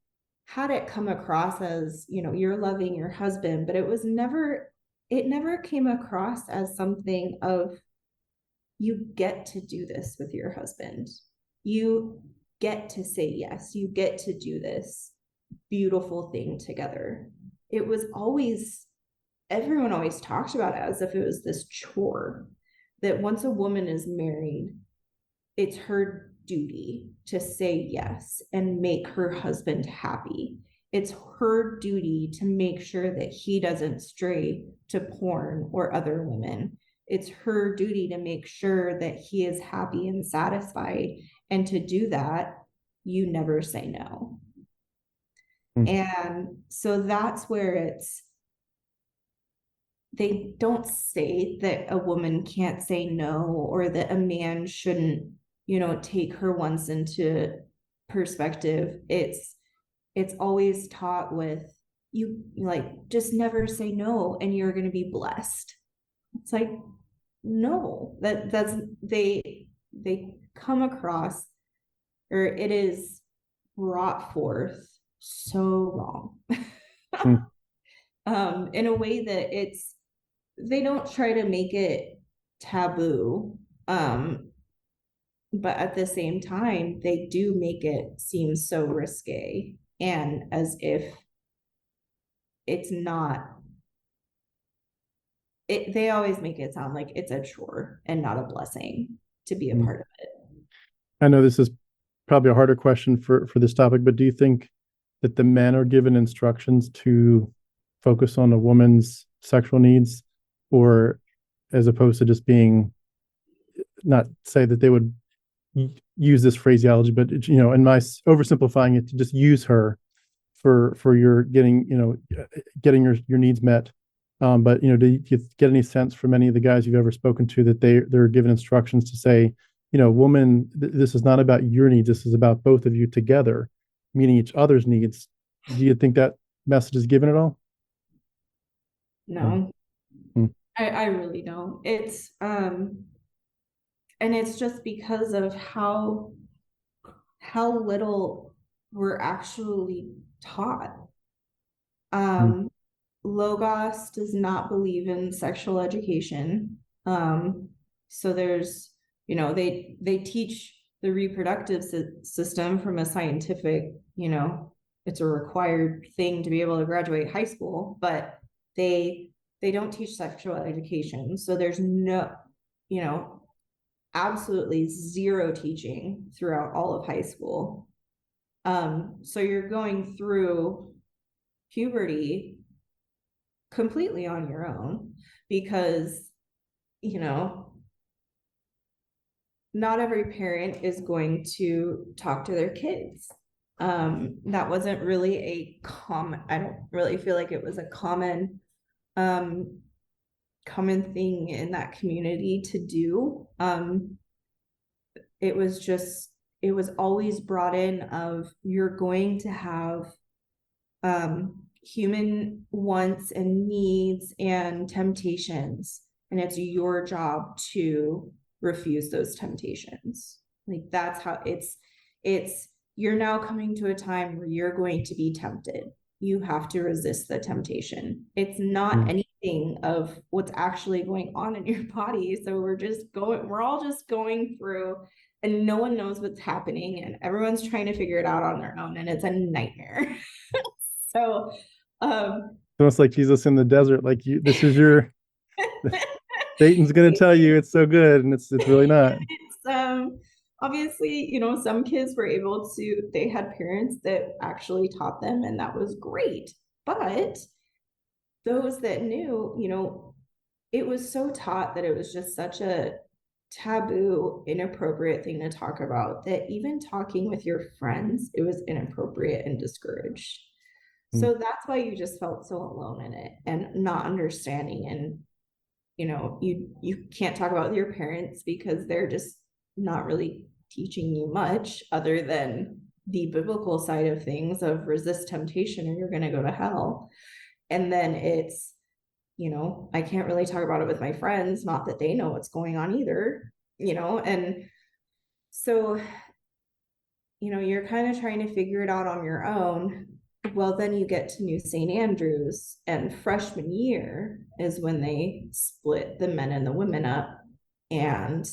B: had it come across as, you're loving your husband, but it never came across as something of, you get to do this with your husband. You get to say yes. You get to do this beautiful thing together. It was always, everyone always talked about it as if it was this chore, that once a woman is married, it's her duty to say yes and make her husband happy. It's her duty to make sure that he doesn't stray to porn or other women. It's her duty to make sure that he is happy and satisfied. And to do that, you never say no. And so that's where they don't say that a woman can't say no, or that a man shouldn't, take her once into perspective. It's always taught with, you like, just never say no and you're going to be blessed. It's like, no, that's they come across, or it is brought forth so wrong. In a way that they don't try to make it taboo, but at the same time they do make it seem so risque, and as if it's not. They always make it sound like it's a chore and not a blessing to be a part of it.
A: I know this is probably a harder question for this topic, but do you think that the men are given instructions to focus on a woman's sexual needs, or as opposed to just being, not say that they would use this phraseology, but in my oversimplifying it, to just use her for your getting getting your needs met. But do you get any sense from any of the guys you've ever spoken to that they're given instructions to say, woman, this is not about your needs, this is about both of you together meeting each other's needs? Do you think that message is given at all?
B: No,
A: Hmm.
B: I really don't. It's and it's just because of how little we're actually taught.
A: Hmm.
B: Logos does not believe in sexual education. So there's, they teach the reproductive system from a scientific, it's a required thing to be able to graduate high school, but they don't teach sexual education. So there's no, absolutely zero teaching throughout all of high school. So you're going through puberty completely on your own because, not every parent is going to talk to their kids. That wasn't really I don't really feel like it was a common thing in that community to do. It was always brought in of, you're going to have human wants and needs and temptations, and it's your job to refuse those temptations. Like, that's how it's you're now coming to a time where you're going to be tempted. You have to resist the temptation. It's not anything of what's actually going on in your body. So we're all just going through, and no one knows what's happening, and everyone's trying to figure it out on their own, and it's a nightmare. So
A: almost like Jesus in the desert, like this is your Satan's going to tell you it's so good, and it's really not.
B: It's obviously, some kids were able to, they had parents that actually taught them, and that was great. But those that knew, it was so taught that it was just such a taboo, inappropriate thing to talk about, that even talking with your friends, it was inappropriate and discouraged. So that's why you just felt so alone in it and not understanding. And you can't talk about your parents because they're just not really teaching you much other than the biblical side of things, of resist temptation or you're going to go to hell. And then it's, I can't really talk about it with my friends, not that they know what's going on either, and so, you're kind of trying to figure it out on your own. Well, then you get to New St. Andrews, and freshman year is when they split the men and the women up. And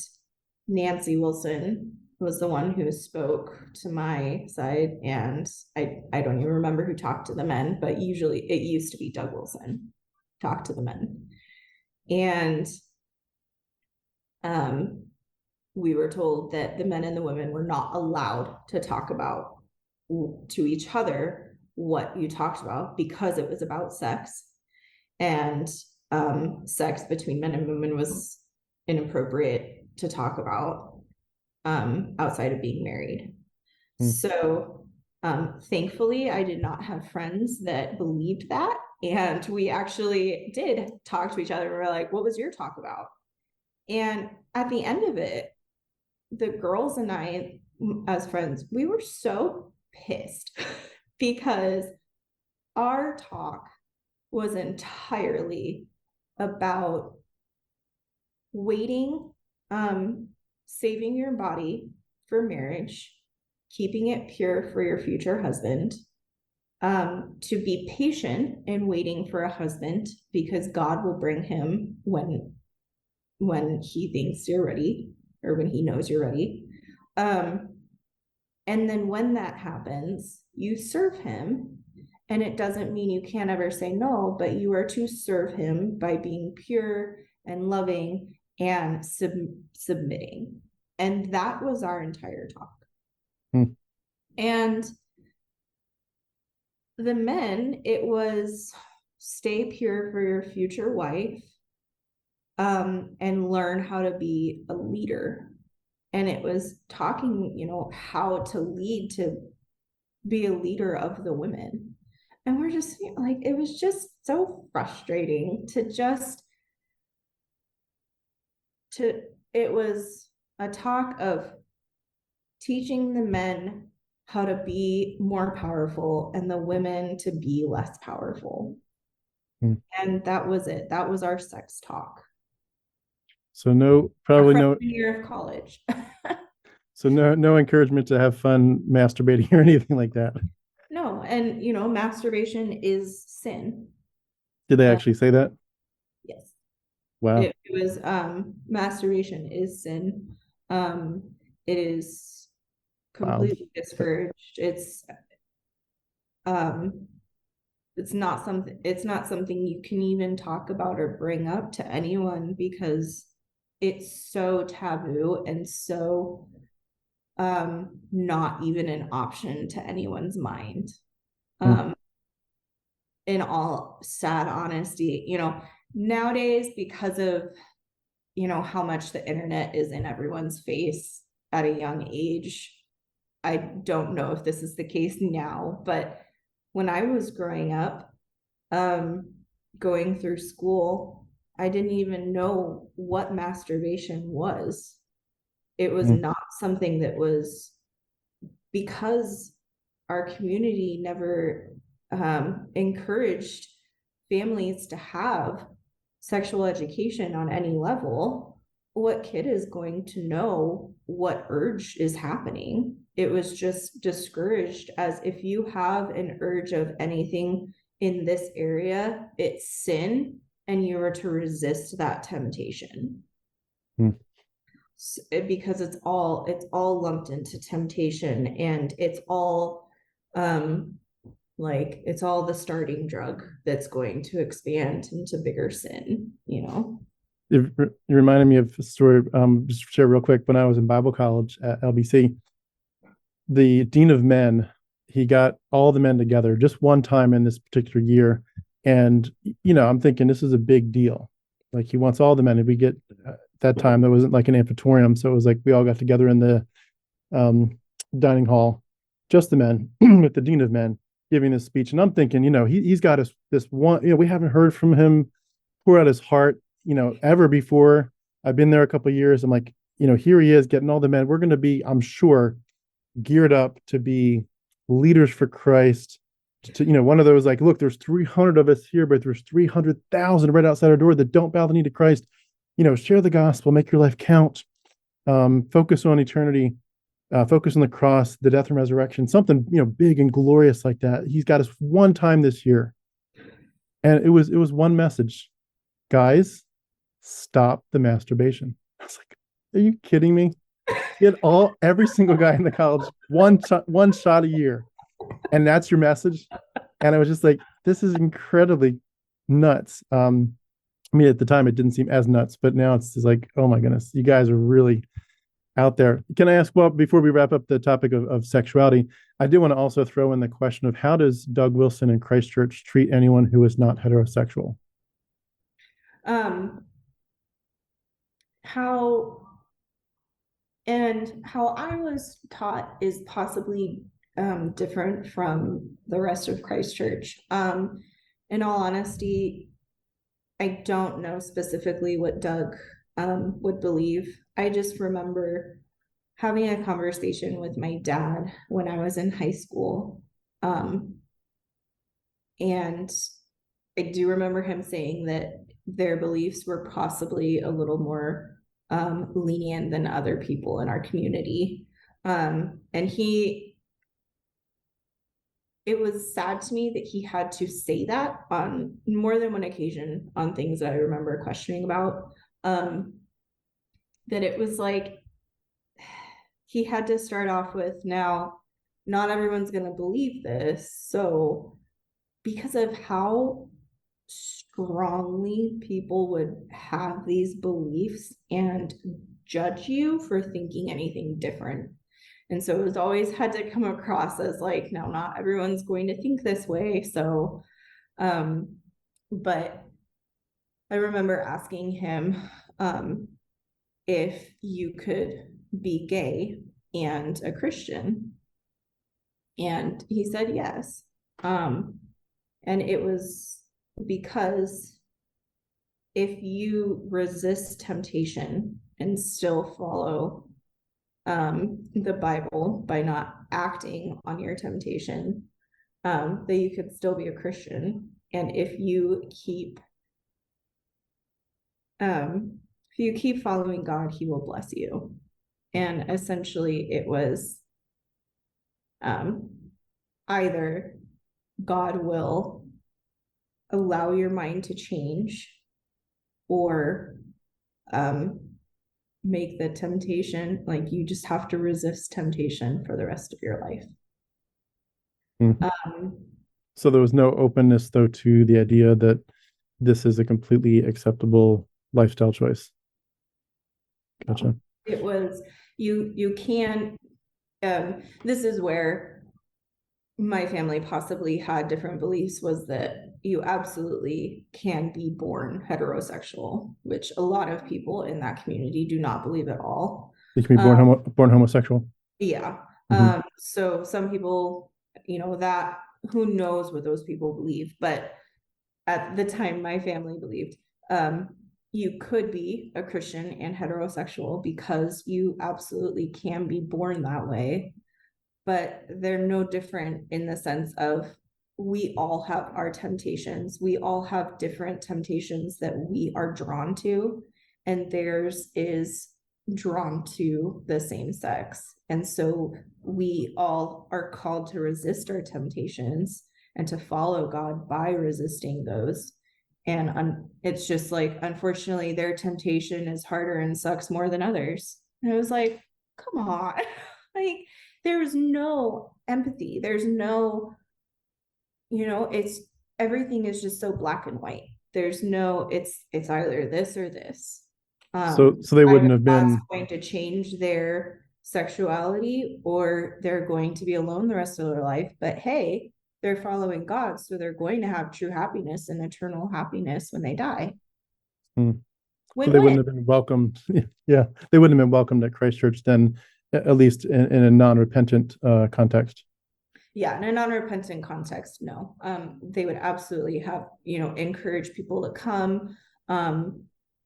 B: Nancy Wilson was the one who spoke to my side. And I don't even remember who talked to the men, but usually it used to be Doug Wilson talked to the men. And we were told that the men and the women were not allowed to talk about to each other what you talked about, because it was about sex, and sex between men and women was inappropriate to talk about outside of being married. So thankfully I did not have friends that believed that, and we actually did talk to each other. We were like, what was your talk about? And at the end of it, the girls and I, as friends, we were so pissed because our talk was entirely about waiting, saving your body for marriage, keeping it pure for your future husband, to be patient and waiting for a husband, because God will bring him when he thinks you're ready, or when he knows you're ready. And then when that happens, you serve him. And it doesn't mean you can't ever say no, but you are to serve him by being pure and loving and submitting. And that was our entire talk. And the men, it was stay pure for your future wife, and learn how to be a leader. And it was talking, how to lead, to be a leader of the women. And we're just like, it was just so frustrating it was a talk of teaching the men how to be more powerful and the women to be less powerful. And that was it. That was our sex talk.
A: So no, probably no
B: year of college.
A: So no encouragement to have fun masturbating or anything like that.
B: No, and masturbation is sin.
A: Did they actually say that?
B: Yes.
A: Wow.
B: It was masturbation is sin. It is completely discouraged. It's not something you can even talk about or bring up to anyone because it's so taboo and so not even an option to anyone's mind. In all sad honesty, nowadays, because of how much the internet is in everyone's face at a young age, I don't know if this is the case now, but when I was growing up, going through school, I didn't even know what masturbation was. It was not something that was, because our community never encouraged families to have sexual education on any level. What kid is going to know what urge is happening? It was just discouraged as if you have an urge of anything in this area, it's sin, and you are to resist that temptation. Because it's all lumped into temptation, and it's all it's all the starting drug that's going to expand into bigger sin.
A: It reminded me of a story, just to share real quick. When I was in Bible college at LBC, the dean of men, he got all the men together just one time in this particular year. And, I'm thinking this is a big deal. Like, he wants all the men. And we get, that time, there wasn't like an amphitheater. So it was like we all got together in the dining hall, just the men, with the dean of men giving this speech. And I'm thinking, he's got this one, we haven't heard from him pour out his heart, ever before. I've been there a couple of years. I'm like, here he is getting all the men. We're going to be, I'm sure, geared up to be leaders for Christ. To, one of those, like, look, there's 300 of us here, but there's 300,000 right outside our door that don't bow the knee to Christ. Share the gospel, make your life count, focus on eternity, focus on the cross, the death and resurrection, something, big and glorious like that. He's got us one time this year. And it was one message: guys, stop the masturbation. I was like, are you kidding me? Get every single guy in the college one shot a year, and that's your message. And I was just like, this is incredibly nuts. At the time it didn't seem as nuts, but now it's just like, oh my goodness, you guys are really out there. Can I ask, well, before we wrap up the topic of sexuality, I do want to also throw in the question of, how does Doug Wilson and Christ Church treat anyone who is not heterosexual?
B: How I was taught is possibly different from the rest of Christ Church. In all honesty, I don't know specifically what Doug would believe. I just remember having a conversation with my dad when I was in high school. And I do remember him saying that their beliefs were possibly a little more lenient than other people in our community. And it was sad to me that he had to say that on more than one occasion on things that I remember questioning about. That it was like, he had to start off with, now, not everyone's going to believe this. So because of how strongly people would have these beliefs and judge you for thinking anything different. And so it was always had to come across as like, no, not everyone's going to think this way. So But I remember asking him if you could be gay and a Christian. And he said yes. And it was because if you resist temptation and still follow the Bible by not acting on your temptation, that you could still be a Christian. And if you keep following God, he will bless you. And essentially it was either God will allow your mind to change, or make the temptation, like you just have to resist temptation for the rest of your life.
A: So there was no openness, though, to the idea that this is a completely acceptable lifestyle choice. Gotcha.
B: It was, you can, this is where my family possibly had different beliefs, was that you absolutely can be born heterosexual, which a lot of people in that community do not believe at all.
A: You can be born homosexual.
B: Yeah.
A: Mhm.
B: So some people, that, who knows what those people believe, but at the time my family believed you could be a Christian and heterosexual because you absolutely can be born that way. But they're no different in the sense of, we all have our temptations. We all have different temptations that we are drawn to, and theirs is drawn to the same sex. And so we all are called to resist our temptations and to follow God by resisting those. And it's just like, unfortunately, their temptation is harder and sucks more than others. And I was like, come on. Like, there's no empathy. There's no, it's, everything is just so black and white. There's no, it's either this or this.
A: So they wouldn't have
B: that's
A: been
B: going to change their sexuality, or they're going to be alone the rest of their life. But hey, they're following God, so they're going to have true happiness and eternal happiness when they die.
A: so
B: Win-win.
A: they wouldn't have been welcomed. Yeah, they wouldn't have been welcomed at Christ Church then, at least in a non-repentant context.
B: Yeah, in a non-repentant context, no. They would absolutely have, encourage people to come,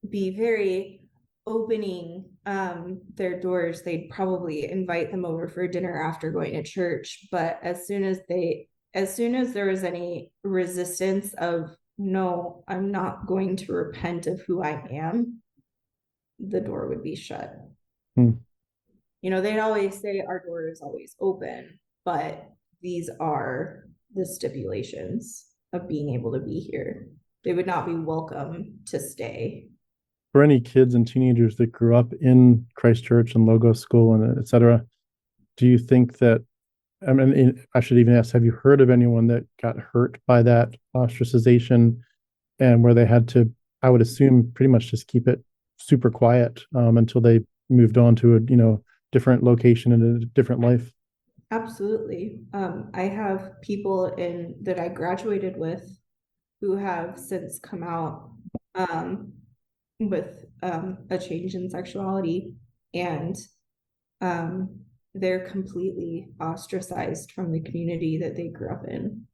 B: be very opening their doors. They'd probably invite them over for dinner after going to church. But as soon as there was any resistance of, no, I'm not going to repent of who I am, the door would be shut. They'd always say our door is always open, but these are the stipulations of being able to be here. They would not be welcome to stay.
A: For any kids and teenagers that grew up in Christ Church and Logos School and et cetera, do you think that, I mean, I should even ask, have you heard of anyone that got hurt by that ostracization, and where they had to, I would assume, pretty much just keep it super quiet until they moved on to a different location and a different life?
B: Absolutely. I have people that I graduated with who have since come out with a change in sexuality, and they're completely ostracized from the community that they grew up in.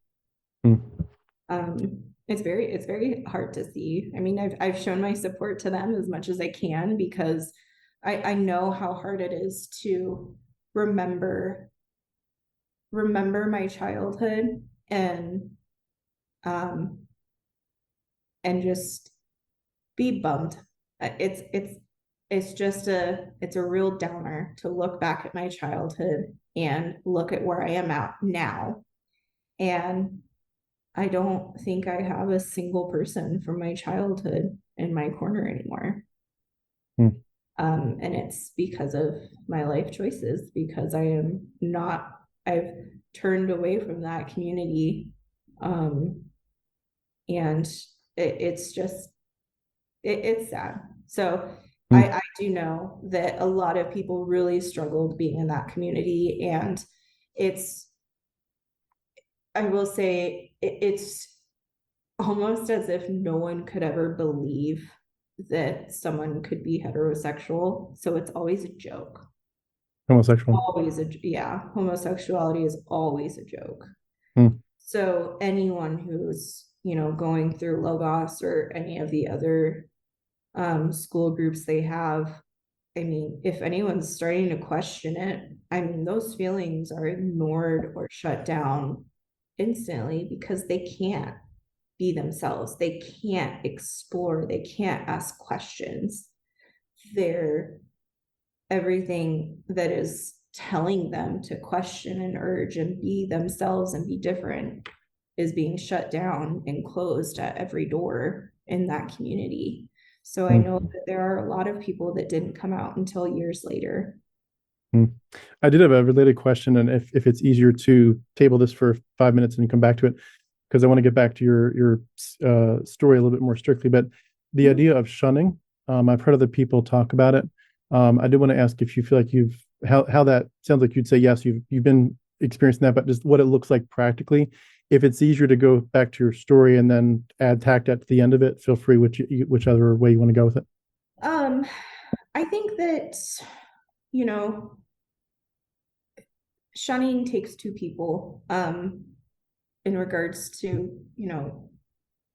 B: It's very hard to see. I mean, I've shown my support to them as much as I can, because I know how hard it is to remember my childhood and just be bummed. It's just it's a real downer to look back at my childhood and look at where I am at now, and I don't think I have a single person from my childhood in my corner anymore. And it's because of my life choices, because I've turned away from that community. And it's just, it's sad. So I do know that a lot of people really struggled being in that community, and I will say it's almost as if no one could ever believe that someone could be heterosexual. So it's always a joke.
A: Homosexual.
B: Always yeah, homosexuality is always a joke.
A: Hmm.
B: So anyone who's, going through Logos or any of the other school groups they have, I mean, if anyone's starting to question it, I mean, those feelings are ignored or shut down instantly because they can't be themselves. They can't explore. They can't ask questions. They're everything that is telling them to question and urge and be themselves and be different is being shut down and closed at every door in that community. So I know that there are a lot of people that didn't come out until years later.
A: I did have a related question, and if it's easier to table this for 5 minutes and come back to it, because I want to get back to your story a little bit more strictly. But the idea of shunning, I've heard other people talk about it. I did want to ask if you feel like how that sounds like you'd say yes, you've been experiencing that, but just what it looks like practically. If it's easier to go back to your story and then add tact at the end of it, feel free whichever way you want to go with it.
B: I think that, you know, shunning takes two people, in regards to,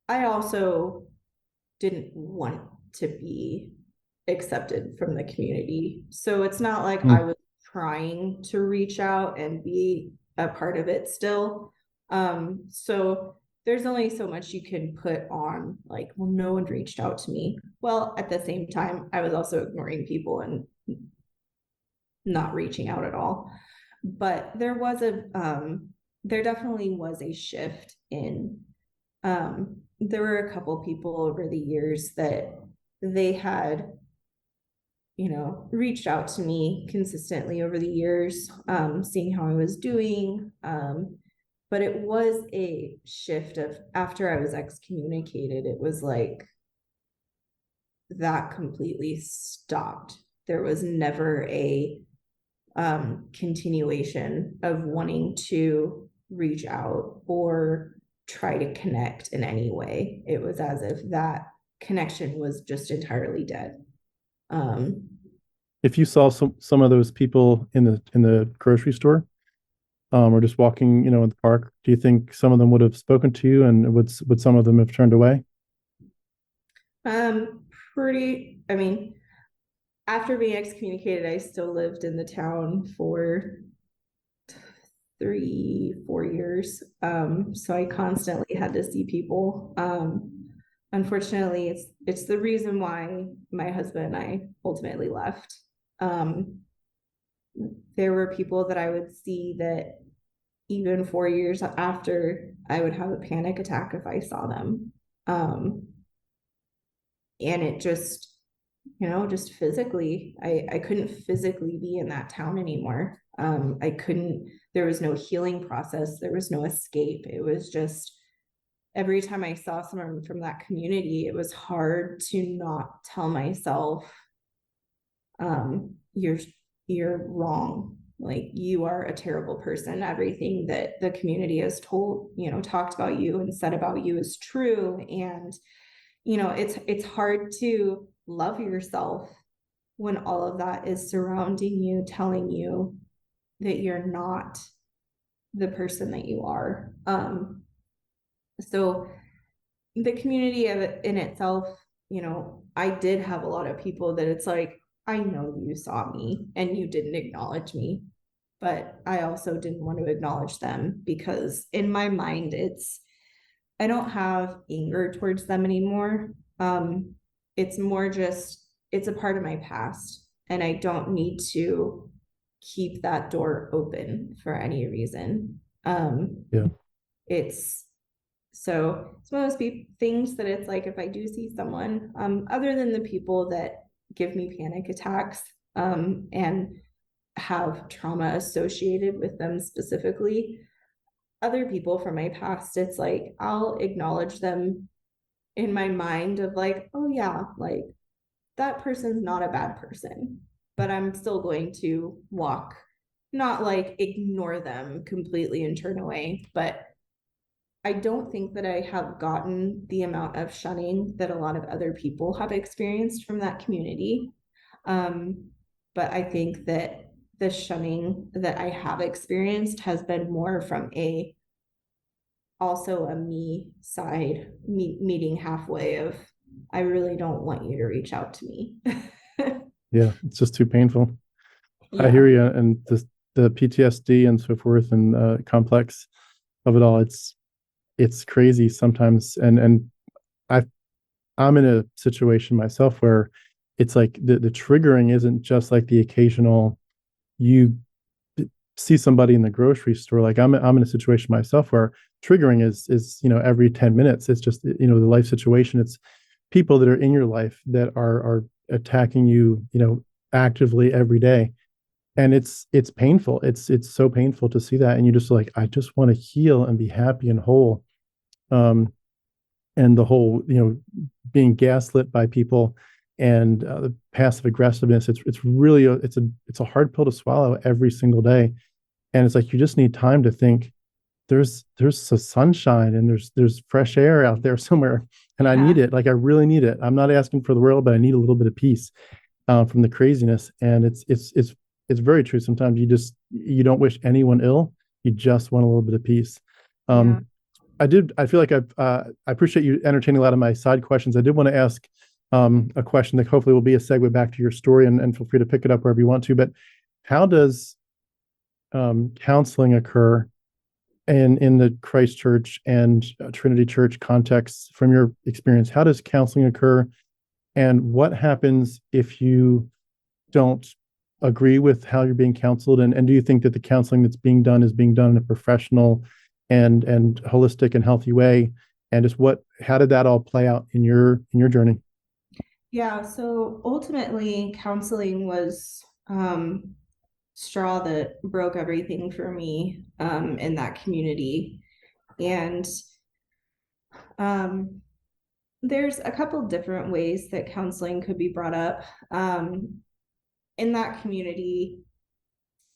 B: I also didn't want to be accepted from the community. So it's not like I was trying to reach out and be a part of it still. So there's only so much you can put on, like, well, no one reached out to me. Well, at the same time, I was also ignoring people and not reaching out at all. But there definitely was a shift in, there were a couple people over the years that they had, reached out to me consistently over the years, seeing how I was doing. But it was a shift of after I was excommunicated, it was like that completely stopped. There was never a continuation of wanting to reach out or try to connect in any way. It was as if that connection was just entirely dead.
A: If you saw some of those people in the grocery store, or just walking, in the park, do you think some of them would have spoken to you, and would some of them have turned away?
B: I mean, after being excommunicated, I still lived in the town for 3-4 years. So I constantly had to see people. Unfortunately, it's the reason why my husband and I ultimately left. There were people that I would see that even 4 years after, I would have a panic attack if I saw them. And it just, just physically, I couldn't physically be in that town anymore. There was no healing process. There was no escape. It was just, every time I saw someone from that community, it was hard to not tell myself, you're wrong. Like, you are a terrible person. Everything that the community has talked about you and said about you is true. And, it's hard to love yourself when all of that is surrounding you, telling you that you're not the person that you are. So the community in itself, I did have a lot of people that it's like, I know you saw me and you didn't acknowledge me, but I also didn't want to acknowledge them because in my mind, I don't have anger towards them anymore. It's more just, it's a part of my past and I don't need to keep that door open for any reason.
A: Yeah.
B: It's one of those things that it's like, if I do see someone, other than the people that give me panic attacks, and have trauma associated with them specifically, other people from my past, it's like, I'll acknowledge them in my mind of like, oh yeah, like that person's not a bad person, but I'm still going to not like ignore them completely and turn away, but I don't think that I have gotten the amount of shunning that a lot of other people have experienced from that community. But I think that the shunning that I have experienced has been more from also a me side, meeting halfway of, I really don't want you to reach out to me.
A: Yeah, it's just too painful. I hear
B: Yeah.
A: you, and the PTSD and so forth, and complex of it all. It's crazy sometimes, and I I'm in a situation myself where it's like the triggering isn't just like the occasional you see somebody in the grocery store. Like I'm in a situation myself where triggering is every 10 minutes. It's just the life situation. It's people that are in your life that are attacking you actively every day, and it's painful. It's so painful to see that, and you just like, I just want to heal and be happy and whole. And the whole being gaslit by people, and the passive aggressiveness, it's really it's a hard pill to swallow every single day. And it's like, you just need time to think there's some sunshine, and there's fresh air out there somewhere, and I need
B: Yeah.
A: it. Like, I really need it. I'm not asking for the world, but I need a little bit of peace from the craziness. And it's very true. Sometimes you don't wish anyone ill. You just want a little bit of peace.
B: Yeah.
A: um I feel like I appreciate you entertaining a lot of my side questions. I did want to ask a question that hopefully will be a segue back to your story, and feel free to pick it up wherever you want to. But how does counseling occur in the Christ Church and Trinity Church contexts from your experience? How does counseling occur, and what happens if you don't agree with how you're being counseled? And do you think that the counseling that's being done is being done in a professional and holistic and healthy way? And just how did that all play out in your journey?
B: Yeah. So ultimately, counseling was straw that broke everything for me in that community. And um, there's a couple different ways that counseling could be brought up. In that community,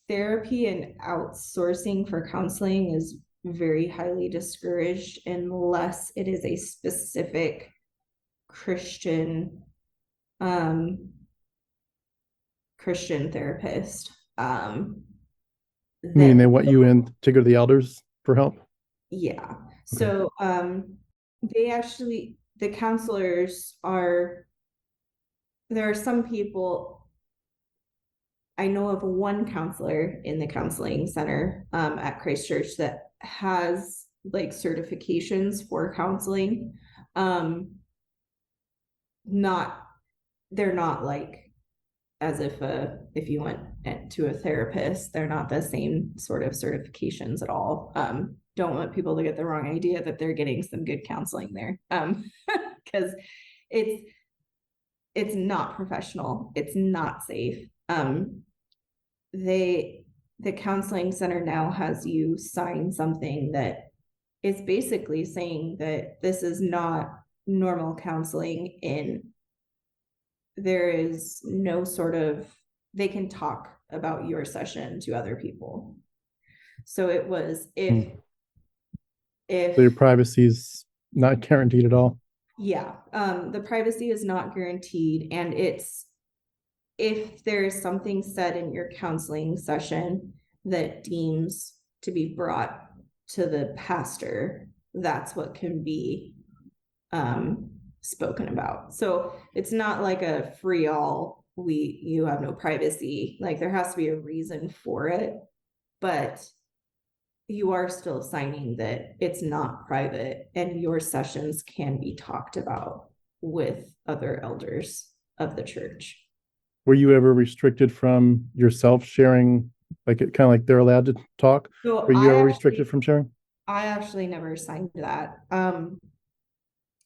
B: therapy and outsourcing for counseling is very highly discouraged unless it is a specific Christian um, Christian therapist.
A: Meaning
B: That
A: they want you in to go to the elders for help?
B: Yeah.
A: Okay.
B: So the counselors are, there are some people, I know of one counselor in the counseling center at Christ Church that has like certifications for counseling. Um, not They're not like as if you went to a therapist, they're not the same sort of certifications at all. Don't want people to get the wrong idea that they're getting some good counseling there. Because it's it's not professional, it's not safe. They the counseling center now has you sign something that is basically saying that this is not normal counseling, in there is no sort of, they can talk about your session to other people. So it was,
A: Hmm. So your
B: if
A: privacy is not guaranteed at all.
B: yeah, the privacy is not guaranteed, and it's, if there's something said in your counseling session that deems to be brought to the pastor, that's what can be spoken about. So it's not like a free all, you have no privacy. Like, there has to be a reason for it, but you are still signing that it's not private and your sessions can be talked about with other elders of the church.
A: Were you ever restricted from yourself sharing, like, it kind of like they're allowed to talk?
B: So
A: Were you ever restricted from sharing?
B: I actually never signed that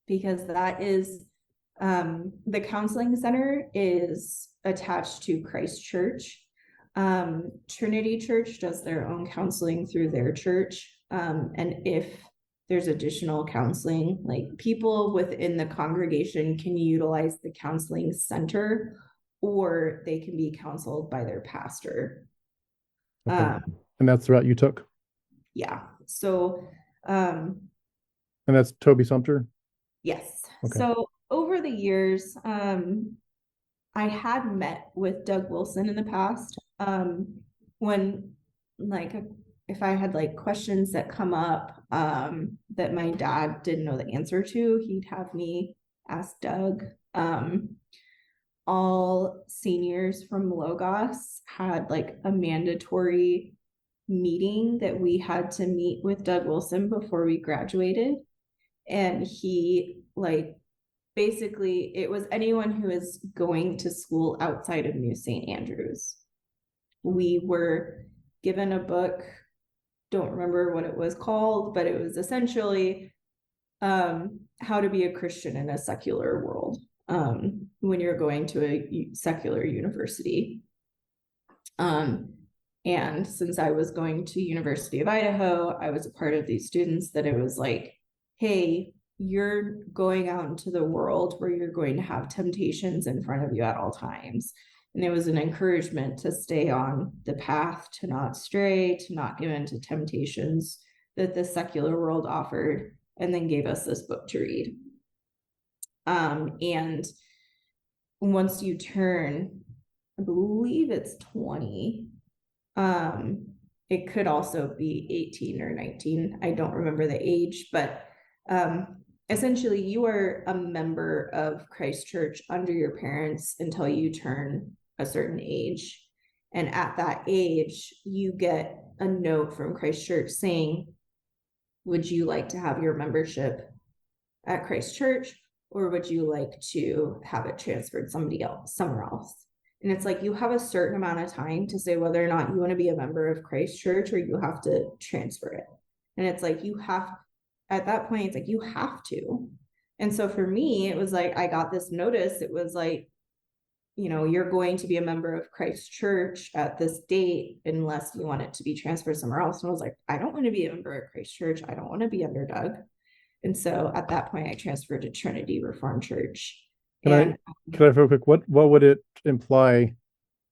B: because that is, the counseling center is attached to Christ Church. Trinity Church does their own counseling through their church. And if there's additional counseling, like, people within the congregation can utilize the counseling center, or they can be counseled by their pastor.
A: Okay.
B: Um,
A: And that's the route you took?
B: yeah. So, um,
A: And that's Toby Sumpter?
B: Yes.
A: Okay.
B: So over the years, I had met with Doug Wilson in the past. When like if I had like questions that come up that my dad didn't know the answer to, he'd have me ask Doug. All seniors from Logos had like a mandatory meeting that we had to meet with Doug Wilson before we graduated. And he like basically it was anyone who is going to school outside of New St. Andrews. We were given a book, don't remember what it was called, but it was essentially how to be a Christian in a secular world when you're going to a secular university. And since I was going to University of Idaho, I was a part of these students that it was like, hey, you're going out into the world where you're going to have temptations in front of you at all times. And it was an encouragement to stay on the path, to not stray, to not give in to temptations that the secular world offered, and then gave us this book to read. And once you turn, I believe it's 20, it could also be 18 or 19. I don't remember the age, but essentially you are a member of Christ Church under your parents until you turn a certain age. And at that age, you get a note from Christ Church saying, would you like to have your membership at Christ Church, or would you like to have it transferred somewhere else? And it's like you have a certain amount of time to say whether or not you want to be a member of Christ Church or you have to transfer it. And it's like you have, at that point, it's like you have to. And so for me, it was like I got this notice. It was like, you know, you're going to be a member of Christ Church at this date unless you want it to be transferred somewhere else. And I was like, I don't want to be a member of Christ Church. I don't want to be under Doug. And so at that point, I transferred to Trinity Reformed Church.
A: Can I real quick, what would it imply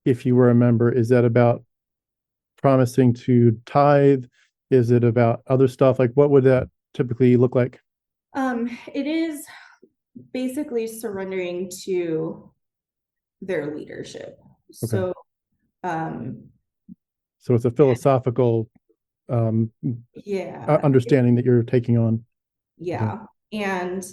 A: if you were a member? Is that about promising to tithe? Is it about other stuff? Like what would that typically look like?
B: It is basically surrendering to their leadership.
A: Okay.
B: So
A: it's a philosophical understanding that you're taking on.
B: Yeah. Okay. And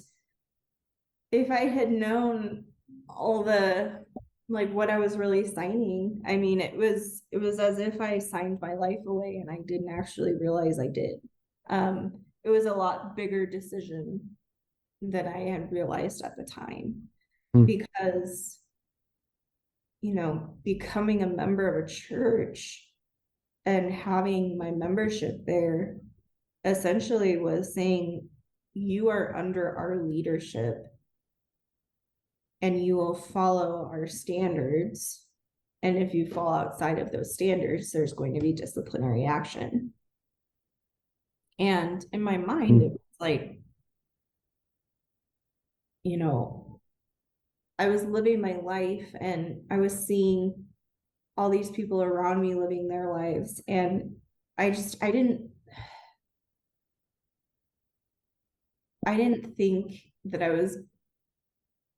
B: if I had known all the like what I was really signing, I mean, it was as if I signed my life away and I didn't actually realize I did. It was a lot bigger decision than I had realized at the time, because, you know, becoming a member of a church and having my membership there essentially was saying, you are under our leadership and you will follow our standards. And if you fall outside of those standards, there's going to be disciplinary action. And in my mind, it was like, you know, I was living my life and I was seeing all these people around me living their lives. And I didn't think that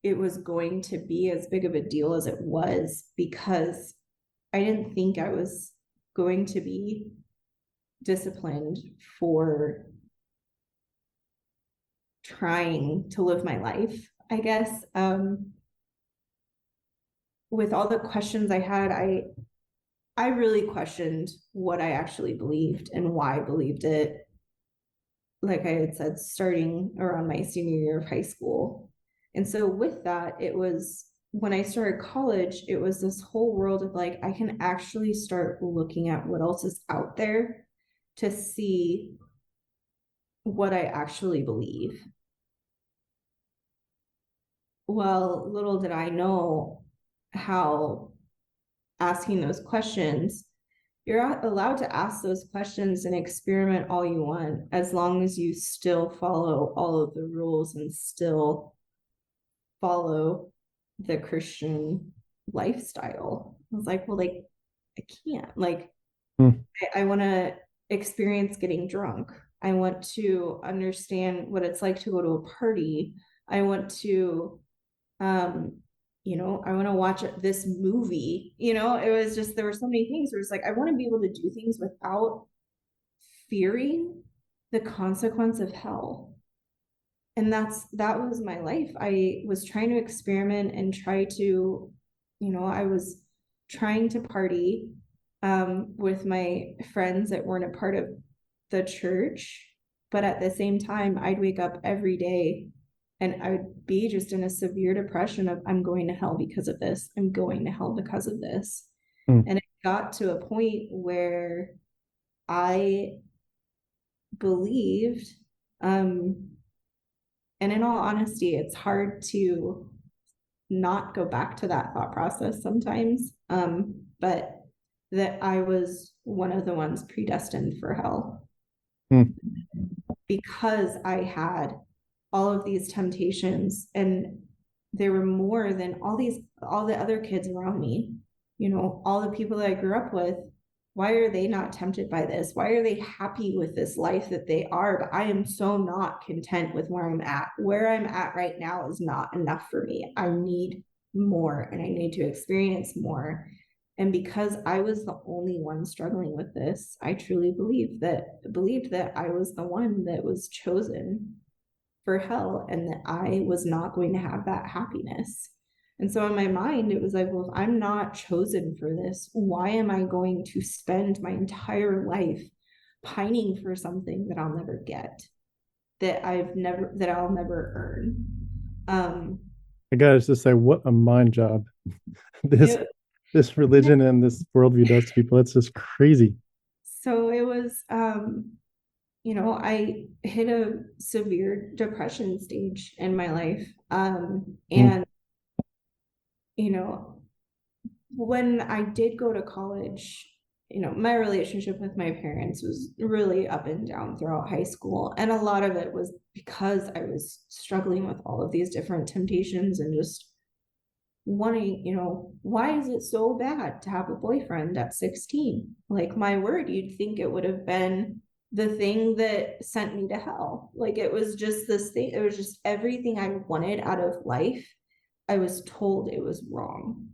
B: it was going to be as big of a deal as it was, because I didn't think I was going to be disciplined for trying to live my life, I guess. With all the questions I had, I really questioned what I actually believed and why I believed it. Like I had said, starting around my senior year of high school. And so with that, it was when I started college, it was this whole world of like, I can actually start looking at what else is out there to see what I actually believe. Well, little did I know how asking those questions, you're allowed to ask those questions and experiment all you want, as long as you still follow all of the rules and still follow the Christian lifestyle. I was like, well, I can't. I want to experience getting drunk. I want to understand what it's like to go to a party. I want to, you know, I want to watch this movie. You know, it was just, there were so many things where it's like, I want to be able to do things without fearing the consequence of hell. And that was my life. I was trying to experiment and try to, you know, I was trying to party with my friends that weren't a part of the church, but at the same time, I'd wake up every day and I would be just in a severe depression of, I'm going to hell because of this. I'm going to hell because of this.
A: Mm.
B: And it got to a point where I believed, and in all honesty, it's hard to not go back to that thought process sometimes, but that I was one of the ones predestined for hell.
A: Mm.
B: Because I had all of these temptations, and there were more than all the other kids around me, you know, all the people that I grew up with. Why are they not tempted by this? Why are they happy with this life that they are? But I am so not content with where I'm at. Where I'm at right now is not enough for me. I need more, and I need to experience more. And because I was the only one struggling with this, I truly believed that I was the one that was chosen for hell, and that I was not going to have that happiness. And so in my mind, it was like, well, if I'm not chosen for this, why am I going to spend my entire life pining for something that I'll never get, that I'll never earn?
A: I gotta just say, what a mind job this
B: It,
A: this religion and this worldview does to people. It's just crazy.
B: so it was, you know, I hit a severe depression stage in my life. And, you know, when I did go to college, you know, my relationship with my parents was really up and down throughout high school. And a lot of it was because I was struggling with all of these different temptations and just wanting, you know, why is it so bad to have a boyfriend at 16? Like, my word, you'd think it would have been the thing that sent me to hell. Like, it was just this thing, it was just everything I wanted out of life. I was told it was wrong.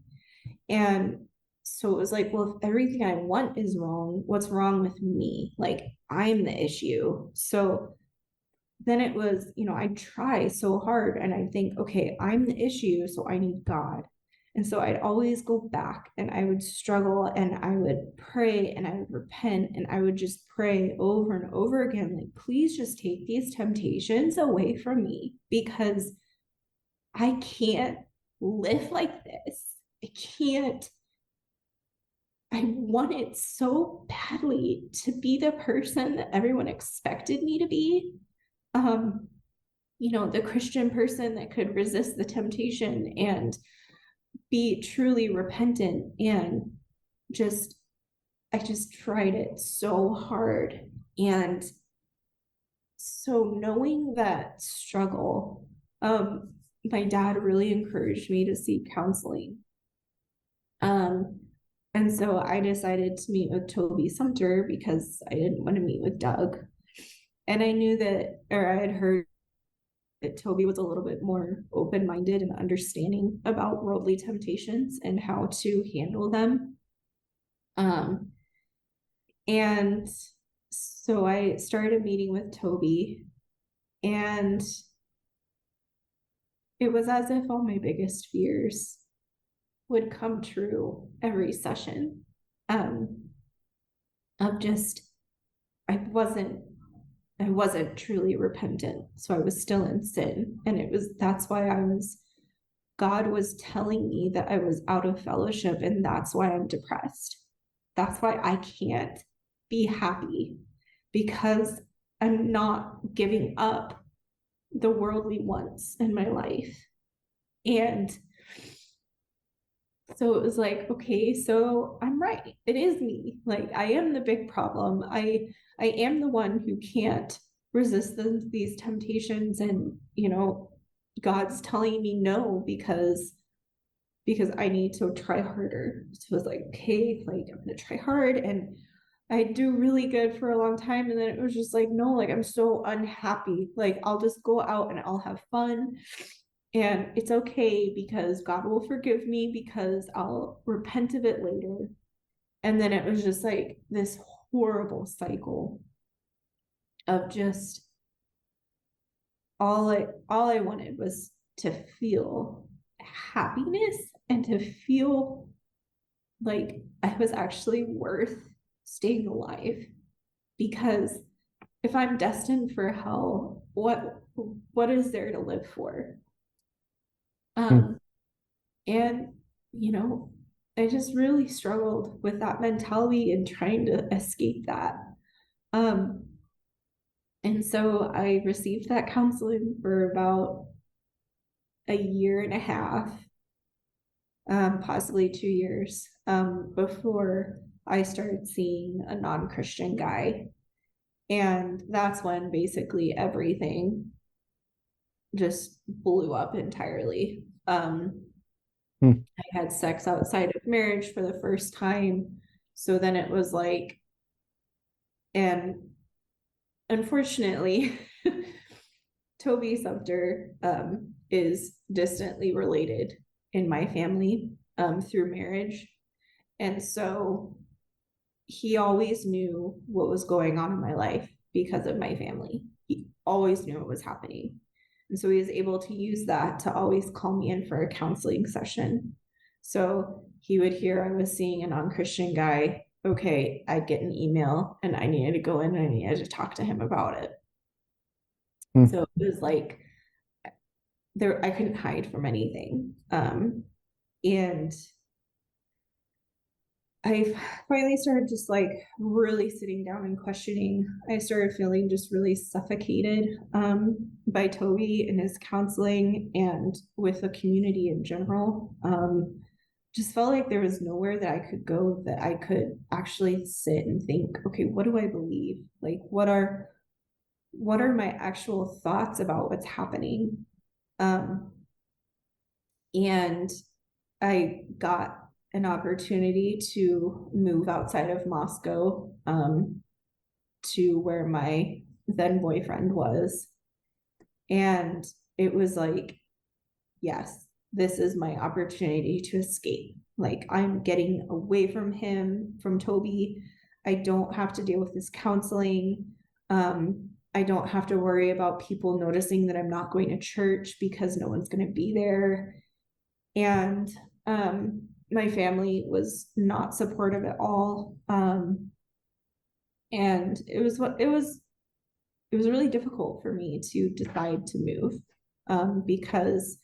B: And so it was like, well, if everything I want is wrong, what's wrong with me? Like, I'm the issue. So then it was, you know, I'd try so hard and I'd think, okay, I'm the issue, so I need God. And so I'd always go back and I would struggle and I would pray and I would repent and I would just pray over and over again, like, please just take these temptations away from me, because I can't live like this. I can't. I wanted so badly to be the person that everyone expected me to be. You know, the Christian person that could resist the temptation and be truly repentant. And just, I just tried it so hard. And so knowing that struggle, my dad really encouraged me to seek counseling. And so I decided to meet with Toby Sumpter because I didn't want to meet with Doug. And I knew that, or I had heard that Toby was a little bit more open-minded and understanding about worldly temptations and how to handle them. And so I started meeting with Toby, and it was as if all my biggest fears would come true every session. Of just, I wasn't truly repentant. So I was still in sin. And that's why God was telling me that I was out of fellowship, and that's why I'm depressed. That's why I can't be happy, because I'm not giving up the worldly wants in my life. And so it was like, okay, so I'm right. It is me. Like, I am the big problem. I am the one who can't resist these temptations. And, you know, God's telling me no because I need to try harder. So it was like, okay, like, I'm gonna try hard. And I'd do really good for a long time, and then it was just like, no, like I'm so unhappy. Like I'll just go out and I'll have fun, and it's okay because God will forgive me because I'll repent of it later. And then it was just like this horrible cycle of just all I wanted was to feel happiness and to feel like I was actually worth staying alive. Because if I'm destined for hell, what is there to live for?
A: Hmm.
B: And you know, I just really struggled with that mentality and trying to escape that. Um, and so I received that counseling for about a year and a half, possibly 2 years, before I started seeing a non-Christian guy. And that's when basically everything just blew up entirely.
A: Hmm.
B: I had sex outside of marriage for the first time. So then it was like, and unfortunately, Toby Sumpter is distantly related in my family through marriage. And so he always knew what was going on in my life because of my family. He always knew what was happening. And so he was able to use that to always call me in for a counseling session. So he would hear I was seeing a non-Christian guy. Okay, I'd get an email and I needed to go in and I needed to talk to him about it.
A: Hmm.
B: So it was like there I couldn't hide from anything. And I finally started just like really sitting down and questioning. I started feeling just really suffocated by Toby and his counseling and with the community in general. Just felt like there was nowhere that I could go that I could actually sit and think, okay, what do I believe? Like, what are my actual thoughts about what's happening? Um, and I got an opportunity to move outside of Moscow to where my then boyfriend was. And it was like, yes, this is my opportunity to escape. Like, I'm getting away from him, from Toby. I don't have to deal with this counseling. I don't have to worry about people noticing that I'm not going to church because no one's going to be there. And my family was not supportive at all. And it was really difficult for me to decide to move because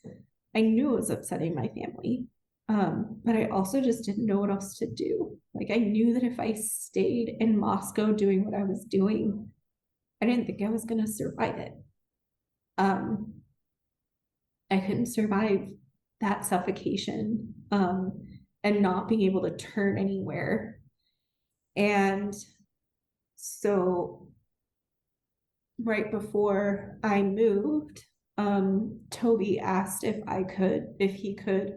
B: I knew it was upsetting my family. But I also just didn't know what else to do. Like I knew that if I stayed in Moscow doing what I was doing, I didn't think I was going to survive it. Um, I couldn't survive that suffocation and not being able to turn anywhere. And so right before I moved, Toby asked if he could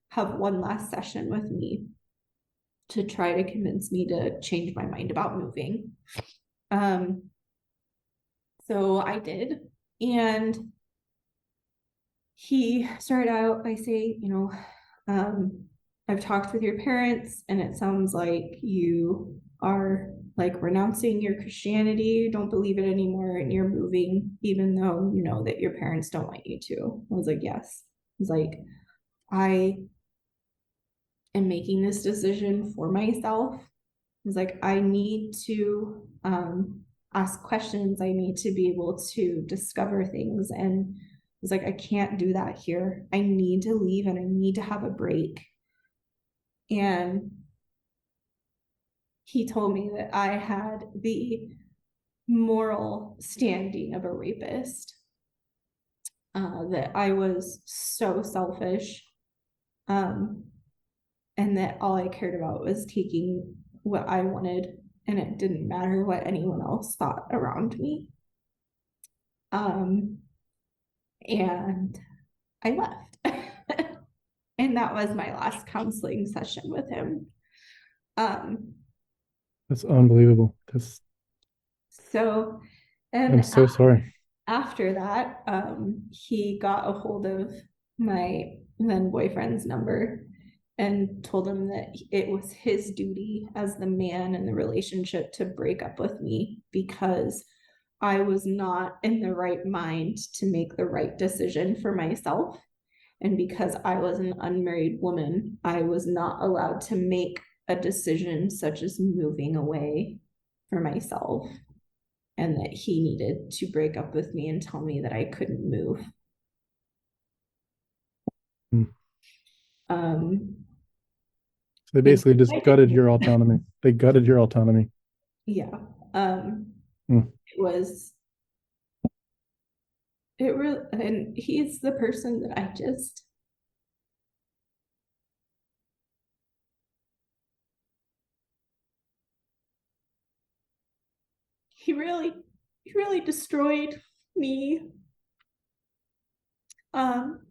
B: have one last session with me to try to convince me to change my mind about moving. Um, so I did. And he started out by saying, I've talked with your parents and it sounds like you are like renouncing your Christianity, you don't believe it anymore, and you're moving, even though you know that your parents don't want you to. I was like, yes. He's like, I am making this decision for myself. He's like, I need to ask questions. I need to be able to discover things. And was like, I can't do that here. I need to leave and I need to have a break. And he told me that I had the moral standing of a rapist, that I was so selfish, and that all I cared about was taking what I wanted, and it didn't matter what anyone else thought around me. And I left. And that was my last counseling session with him. Um,
A: That's unbelievable.
B: So,
A: I'm
B: and
A: so sorry.
B: after that, he got a hold of my then boyfriend's number and told him that it was his duty as the man in the relationship to break up with me because I was not in the right mind to make the right decision for myself. And because I was an unmarried woman, I was not allowed to make a decision such as moving away for myself, and that he needed to break up with me and tell me that I couldn't move.
A: Hmm.
B: Um,
A: So they
B: and
A: basically just
B: I
A: gutted
B: didn't,
A: your autonomy. They gutted your autonomy.
B: yeah. Um,
A: Hmm.
B: it was, it really, and he's the person that I just, he really, he really destroyed me. Um,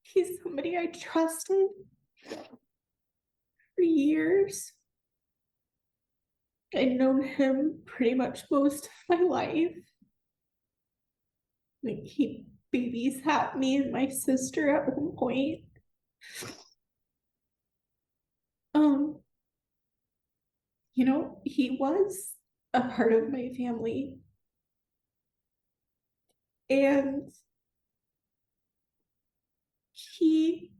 B: he's somebody I trusted for years. I'd known him pretty much most of my life. Like he babysat me and my sister at one point. Um, he was a part of my family. And he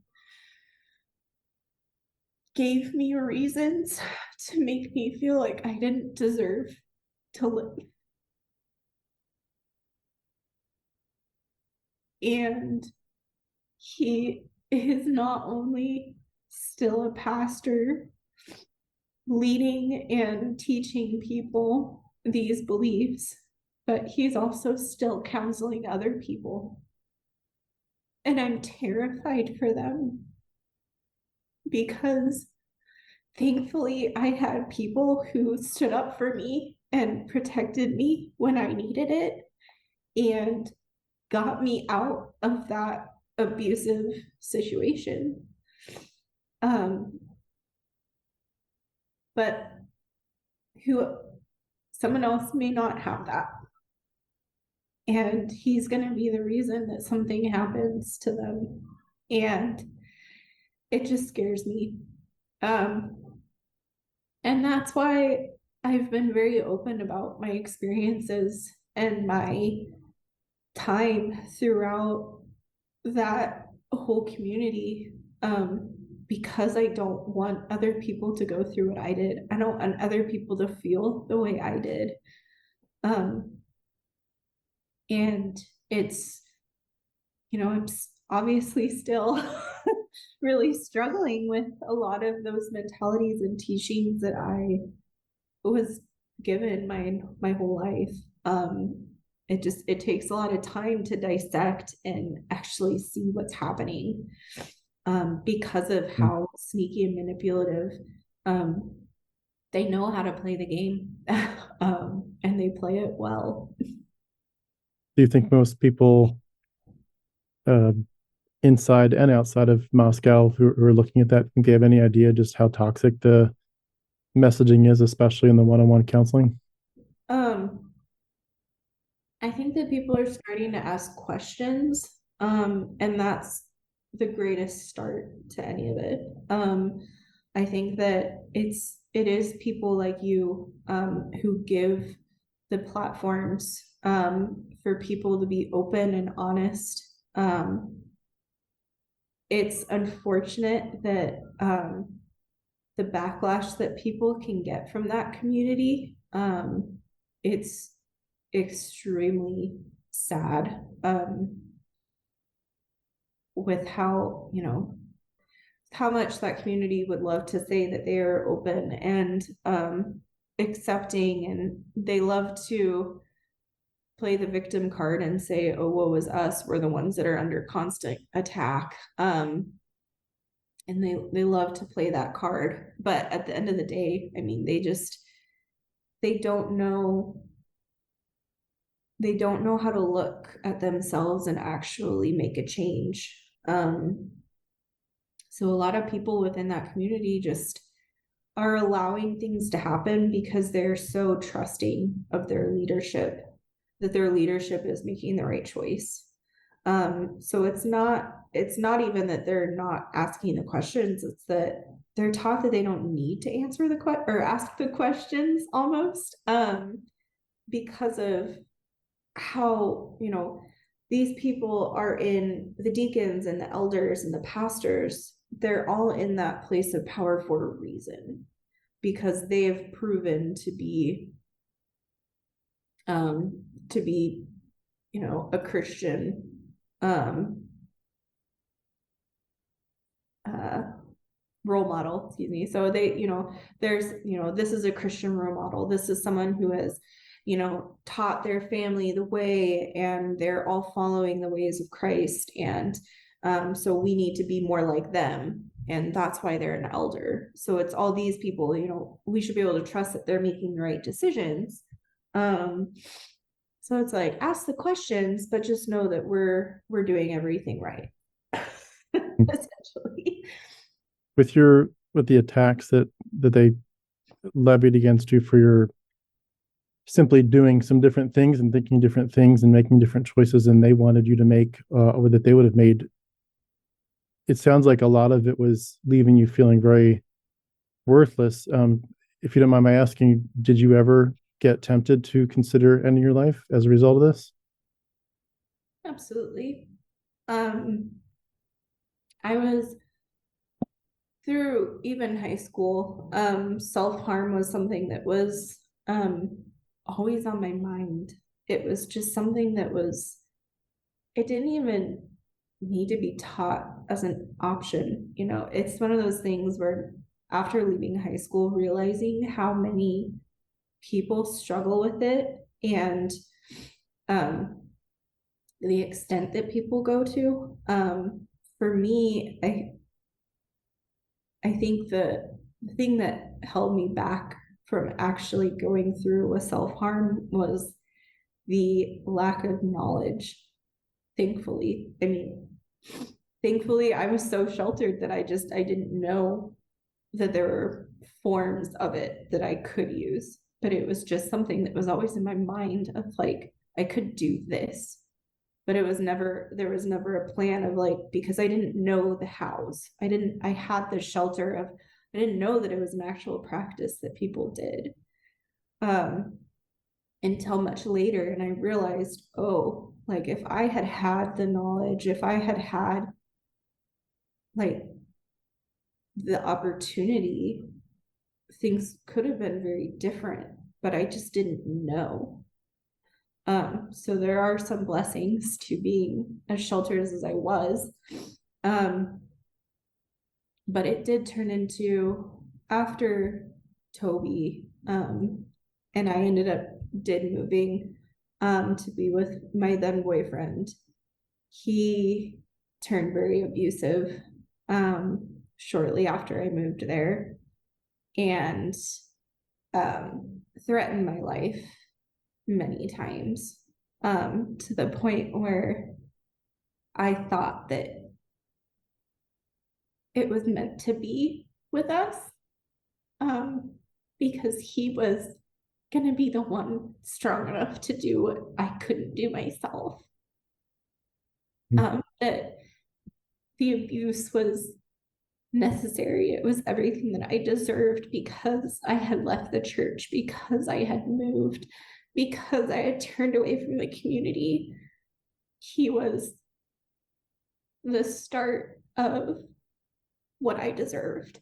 B: gave me reasons to make me feel like I didn't deserve to live. And he is not only still a pastor leading and teaching people these beliefs, but he's also still counseling other people. And I'm terrified for them because thankfully I had people who stood up for me and protected me when I needed it and got me out of that abusive situation. Um, but who someone else may not have that. And he's going to be the reason that something happens to them. And it just scares me. Um, and that's why I've been very open about my experiences and my time throughout that whole community, because I don't want other people to go through what I did. I don't want other people to feel the way I did. And it's, I'm obviously still really struggling with a lot of those mentalities and teachings that I was given my whole life. It takes a lot of time to dissect and actually see what's happening, because of
A: Hmm.
B: how sneaky and manipulative, they know how to play the game. And they play it well.
A: Do you think most people uh, inside and outside of Moscow who are looking at that think they have any idea just how toxic the messaging is, especially in the one-on-one counseling?
B: um I think that people are starting to ask questions, and that's the greatest start to any of it. I think that it is people like you, who give the platforms, for people to be open and honest. It's unfortunate that, the backlash that people can get from that community, it's extremely sad, with how much that community would love to say that they are open and, accepting, and they love to play the victim card and say, oh, woe is us, we're the ones that are under constant attack. And they love to play that card, but at the end of the day, I mean, they don't know they don't know how to look at themselves and actually make a change. So a lot of people within that community just are allowing things to happen because they're so trusting of their leadership, that their leadership is making the right choice. So it's not even that they're not asking the questions, it's that they're taught that they don't need to answer or ask the questions almost, because of how, these people are in the deacons and the elders and the pastors, they're all in that place of power for a reason, because they have proven to be a Christian role model, excuse me. So they, there's, this is a Christian role model. This is someone who has, taught their family the way, and they're all following the ways of Christ. And so we need to be more like them. And that's why they're an elder. So it's all these people, we should be able to trust that they're making the right decisions. So it's like, ask the questions, but just know that we're doing everything right. Essentially.
A: With the attacks that they levied against you for your simply doing some different things and thinking different things and making different choices than they wanted you to make, or that they would have made, it sounds like a lot of it was leaving you feeling very worthless. If you don't mind my asking, did you ever get tempted to consider ending your life as a result of this?
B: Absolutely. I was, through even high school, self-harm was something that was always on my mind. It was just something that it didn't even need to be taught as an option. It's one of those things where after leaving high school, realizing how many people struggle with it, and the extent that people go to, for me, I think the thing that held me back from actually going through a self-harm was the lack of knowledge. Thankfully, I was so sheltered that I didn't know that there were forms of it that I could use, but it was just something that was always in my mind of like, I could do this, but there was never a plan of like, because I didn't know the hows. I had the shelter of, I didn't know that it was an actual practice that people did, until much later. And I realized, oh, like if I had had the knowledge, if I had had like the opportunity, things could have been very different, but I just didn't know. So there are some blessings to being as sheltered as I was. But it did turn into, after Toby, and I ended up moving to be with my then boyfriend. He turned very abusive shortly after I moved there, and threatened my life many times, to the point where I thought that it was meant to be with us, because he was going to be the one strong enough to do what I couldn't do myself. That the abuse was necessary. It was everything that I deserved, because I had left the church, because I had moved, because I had turned away from the community. He was the start of what I deserved.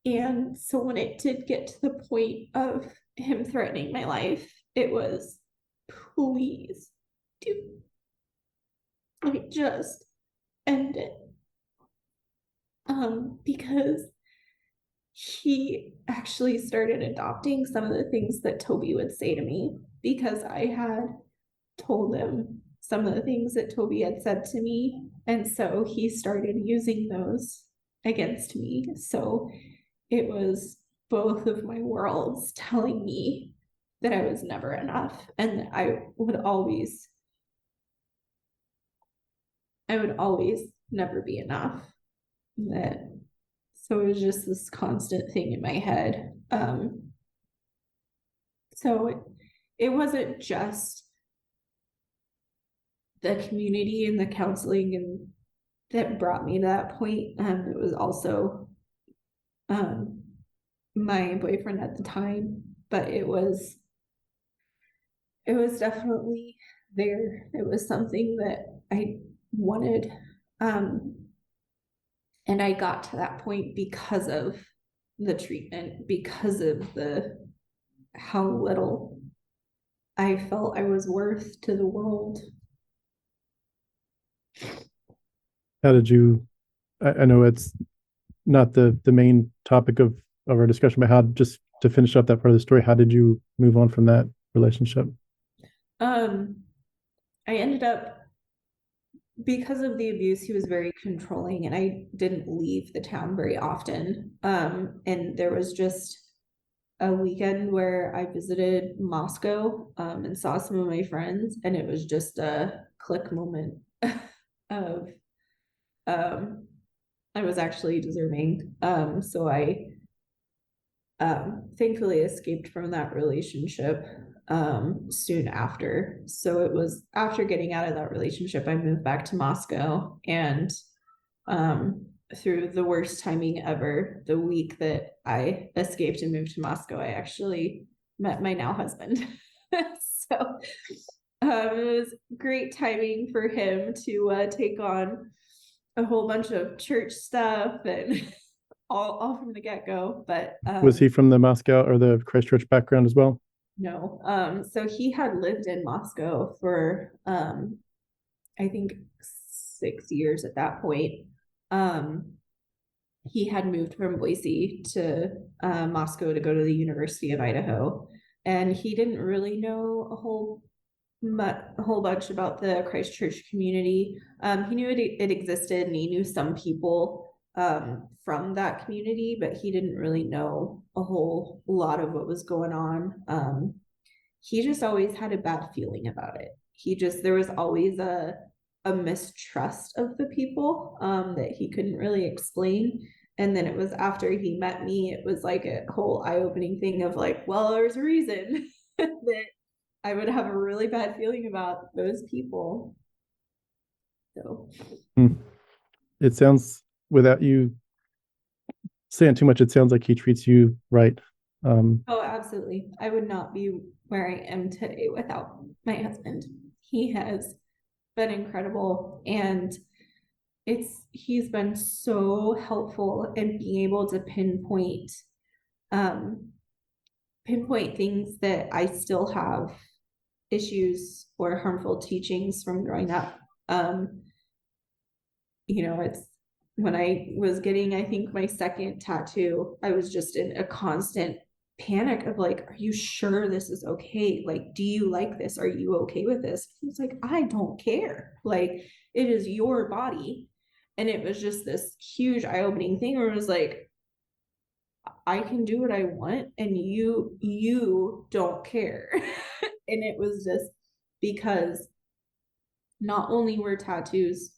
B: And so when it did get to the point of him threatening my life, it was, please do, like, just end it. Because he actually started adopting some of the things that Toby would say to me, because I had told him some of the things that Toby had said to me. And so he started using those against me. So it was both of my worlds telling me that I was never enough, and I would always never be enough. So it was just this constant thing in my head. So it wasn't just the community and the counseling and that brought me to that point. It was also my boyfriend at the time, but it was definitely there. It was something that I wanted. And I got to that point because of the treatment, because of how little I felt I was worth to the world.
A: How did you, I know it's not the main topic of our discussion, but how, just to finish up that part of the story, how did you move on from that relationship?
B: I ended up, because of the abuse, he was very controlling, and I didn't leave the town very often. And there was just a weekend where I visited Moscow and saw some of my friends, and it was just a click moment of I was actually deserving. So I thankfully escaped from that relationship soon after. So it was after getting out of that relationship, I moved back to Moscow, and through the worst timing ever, the week that I escaped and moved to Moscow, I actually met my now husband. So it was great timing for him to take on a whole bunch of church stuff and all from the get-go. But
A: Was he from the Moscow or the Christchurch background as well?
B: no. So he had lived in Moscow for I think 6 years at that point. He had moved from Boise to Moscow to go to the University of Idaho, and he didn't really know a whole bunch about the Christchurch community. He knew it existed, and he knew some people from that community, but he didn't really know a whole lot of what was going on. He just always had a bad feeling about it. There was always a mistrust of the people that he couldn't really explain. And then it was after he met me, it was like a whole eye-opening thing of like, well, there's a reason that I would have a really bad feeling about those people. So
A: It sounds, without you saying too much, it sounds like he treats you right.
B: oh, absolutely. I would not be where I am today without my husband. He has been incredible, and he's been so helpful in being able to pinpoint things that I still have issues or harmful teachings from growing up. It's when I was getting, I think, my second tattoo, I was just in a constant panic of like, are you sure this is okay? Like, do you like this? Are you okay with this? He's like, I don't care. Like, it is your body. And it was just this huge eye-opening thing where it was like, I can do what I want, and you don't care. And it was just because not only were tattoos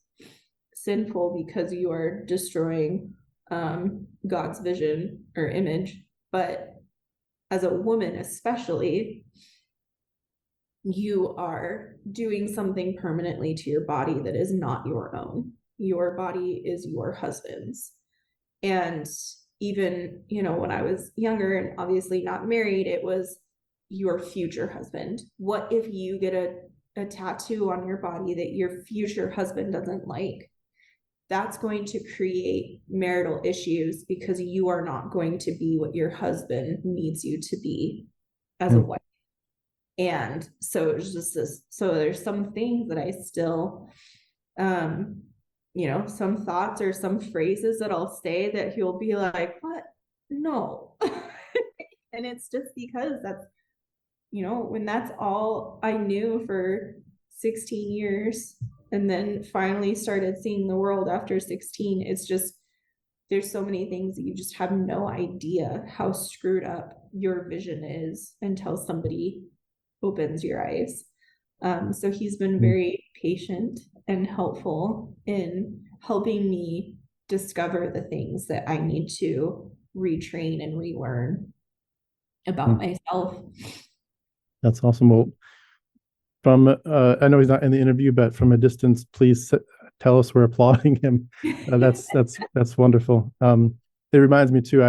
B: sinful because you are destroying God's vision or image, but as a woman especially, you are doing something permanently to your body that is not your own. Your body is your husband's. And even, when I was younger and obviously not married, it was your future husband. What if you get a tattoo on your body that your future husband doesn't like? That's going to create marital issues because you are not going to be what your husband needs you to be as a wife. And so it's just this, so there's some things that I still, some thoughts or some phrases that I'll say that he'll be like, what? No. And it's just because that's, when that's all I knew for 16 years, and then finally started seeing the world after 16, it's just there's so many things that you just have no idea how screwed up your vision is until somebody opens your eyes. So he's been very patient and helpful in helping me discover the things that I need to retrain and relearn about myself.
A: That's awesome. Well, from I know he's not in the interview, but from a distance, please tell us we're applauding him. That's wonderful. It reminds me too.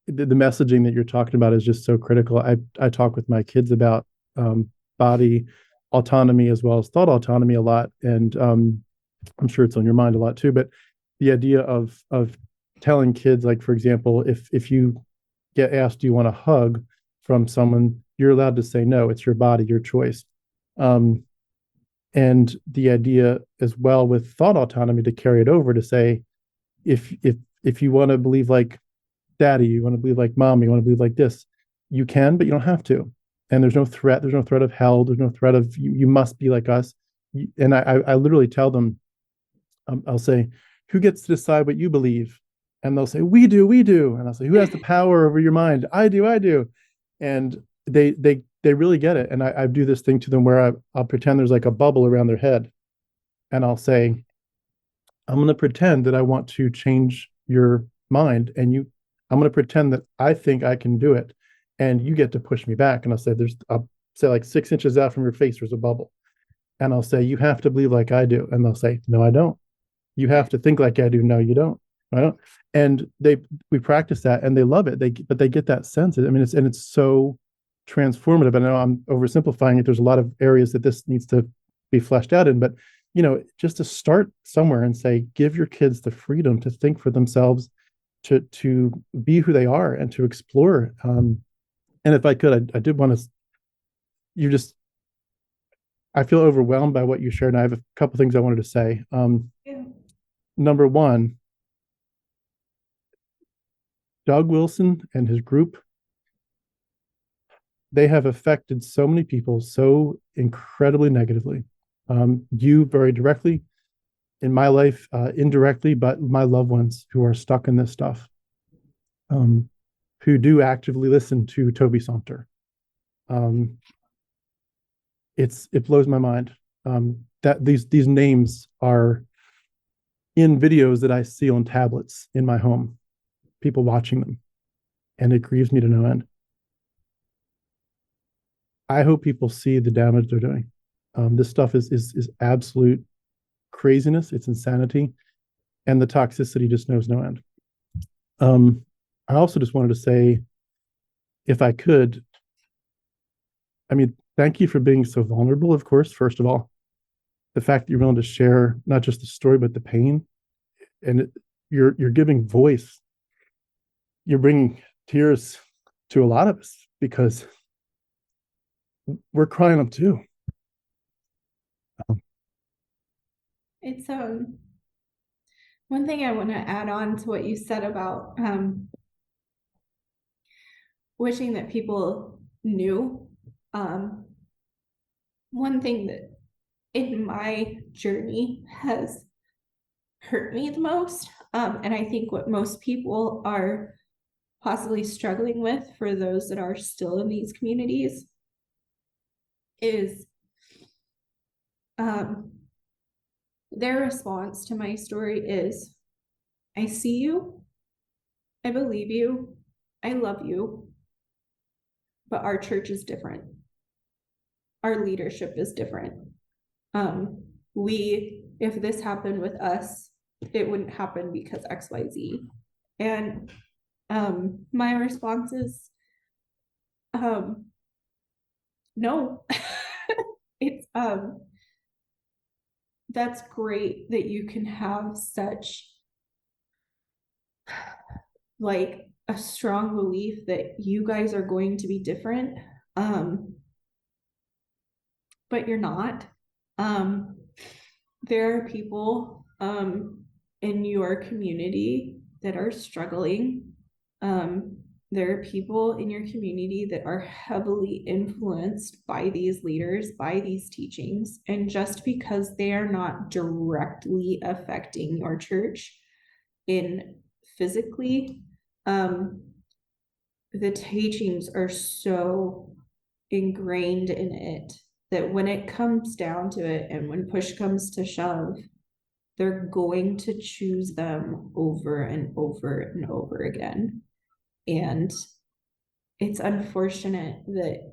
A: The messaging that you're talking about is just so critical. I talk with my kids about body autonomy as well as thought autonomy a lot, and I'm sure it's on your mind a lot too. But the idea of telling kids, like for example, if you get asked, do you want a hug from someone, you're allowed to say no. It's your body, your choice. And the idea as well with thought autonomy to carry it over to say, if you want to believe like daddy, you want to believe like mom, you want to believe like this, you can, but you don't have to. And there's no threat. There's no threat of hell. There's no threat of you must be like us. And I literally tell them, I'll say, who gets to decide what you believe? And they'll say, we do. And I'll say, who has the power over your mind? I do. And they really get it. And I do this thing to them where I'll pretend there's like a bubble around their head. And I'll say, I'm going to pretend that I want to change your mind. And I'm going to pretend that I think I can do it. And you get to push me back. And I'll say like 6 inches out from your face, there's a bubble. And I'll say, you have to believe like I do. And they'll say, no, I don't. You have to think like I do. No, you don't. I don't. And we practice that and they love it. But they get that sense. I mean, it's so transformative. I know I'm oversimplifying it. There's a lot of areas that this needs to be fleshed out in, but just to start somewhere and say, give your kids the freedom to think for themselves, to be who they are and to explore. And if I could, I did want to, I feel overwhelmed by what you shared. And I have a couple things I wanted to say.
B: Yeah.
A: Number one, Doug Wilson and his group, they have affected so many people so incredibly negatively. You very directly, in my life, indirectly, but my loved ones who are stuck in this stuff, who do actively listen to Toby Sumpter. It blows my mind that these names are in videos that I see on tablets in my home, people watching them, and it grieves me to no end. I hope people see the damage they're doing. This stuff is absolute craziness. It's insanity, and the toxicity just knows no end. I also just wanted to say, if I could, I mean, thank you for being so vulnerable, of course, first of all. The fact that you're willing to share not just the story, but the pain. And you're giving voice. You're bringing tears to a lot of us because we're crying them too.
B: It's one thing I want to add on to what you said about wishing that people knew. One thing that in my journey has hurt me the most, and I think what most people are possibly struggling with for those that are still in these communities is their response to my story is, I see you, I believe you, I love you, but our church is different. Our leadership is different. If this happened with us, it wouldn't happen because XYZ. And my response is, no. It's that's great that you can have such like a strong belief that you guys are going to be different, but you're not. There are people in your community that are struggling. There are people in your community that are heavily influenced by these leaders, by these teachings. And just because they are not directly affecting your church in physically, the teachings are so ingrained in it that when it comes down to it and when push comes to shove, they're going to choose them over and over and over again. And it's unfortunate that,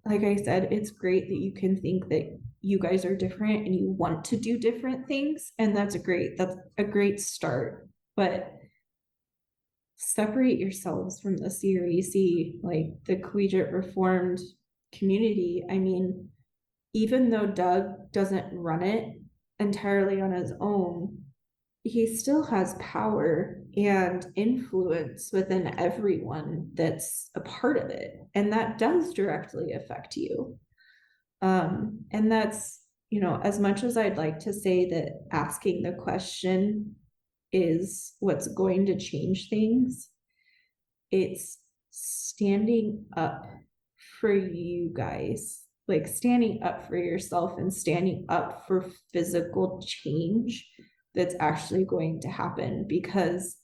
B: like I said, it's great that you can think that you guys are different and you want to do different things. And that's a great start. But separate yourselves from the CREC, like the collegiate reformed community. I mean, even though Doug doesn't run it entirely on his own, he still has power and influence within everyone that's a part of it. And that does directly affect you. And that's, as much as I'd like to say that asking the question is what's going to change things, it's standing up for you guys, like standing up for yourself and standing up for physical change that's actually going to happen, because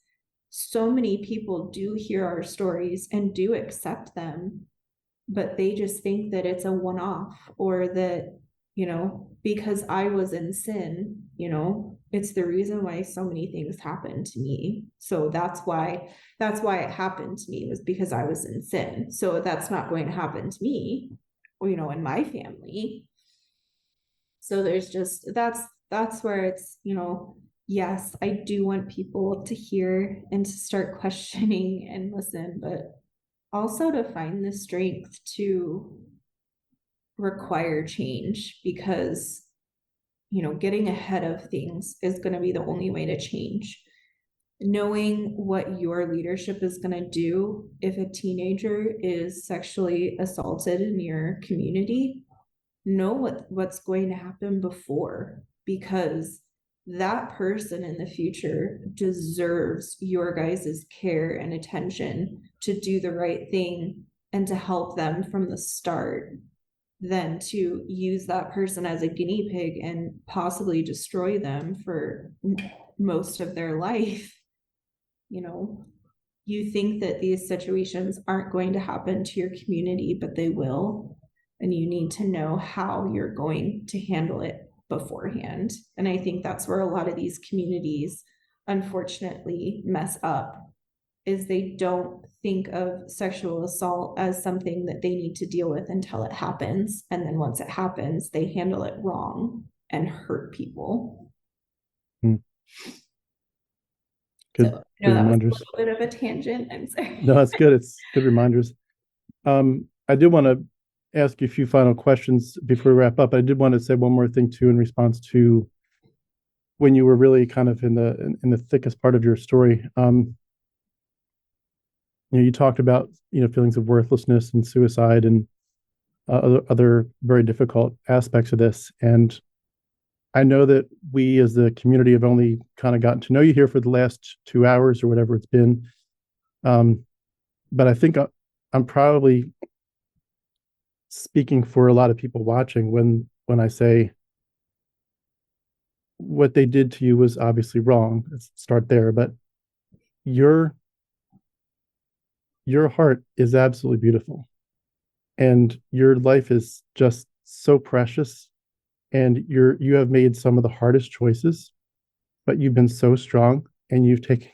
B: so many people do hear our stories and do accept them, but they just think that it's a one-off, or that, because I was in sin, it's the reason why so many things happened to me. So that's why it happened to me, was because I was in sin. So that's not going to happen to me, or, in my family. So there's just, that's where it's, yes, I do want people to hear and to start questioning and listen, but also to find the strength to require change, because, getting ahead of things is going to be the only way to change. Knowing what your leadership is going to do if a teenager is sexually assaulted in your community, know what's going to happen before, because that person in the future deserves your guys' care and attention to do the right thing and to help them from the start, than to use that person as a guinea pig and possibly destroy them for most of their life. You think that these situations aren't going to happen to your community, but they will. And you need to know how you're going to handle it beforehand. And I think that's where a lot of these communities unfortunately mess up, is they don't think of sexual assault as something that they need to deal with until it happens. And then once it happens, they handle it wrong and hurt people.
A: Good,
B: so
A: good
B: that was
A: reminders.
B: a little bit of a tangent. I'm sorry.
A: No, that's good. It's good reminders. I did want to ask you a few final questions before we wrap up. I did want to say one more thing too, in response to when you were really kind of in the thickest part of your story. You talked about feelings of worthlessness and suicide and other very difficult aspects of this. And I know that we as the community have only kind of gotten to know you here for the last 2 hours or whatever it's been. But I think I'm probably speaking for a lot of people watching when I say what they did to you was obviously wrong. Let's start there. But your heart is absolutely beautiful, and your life is just so precious, and you have made some of the hardest choices, but you've been so strong, and you've taken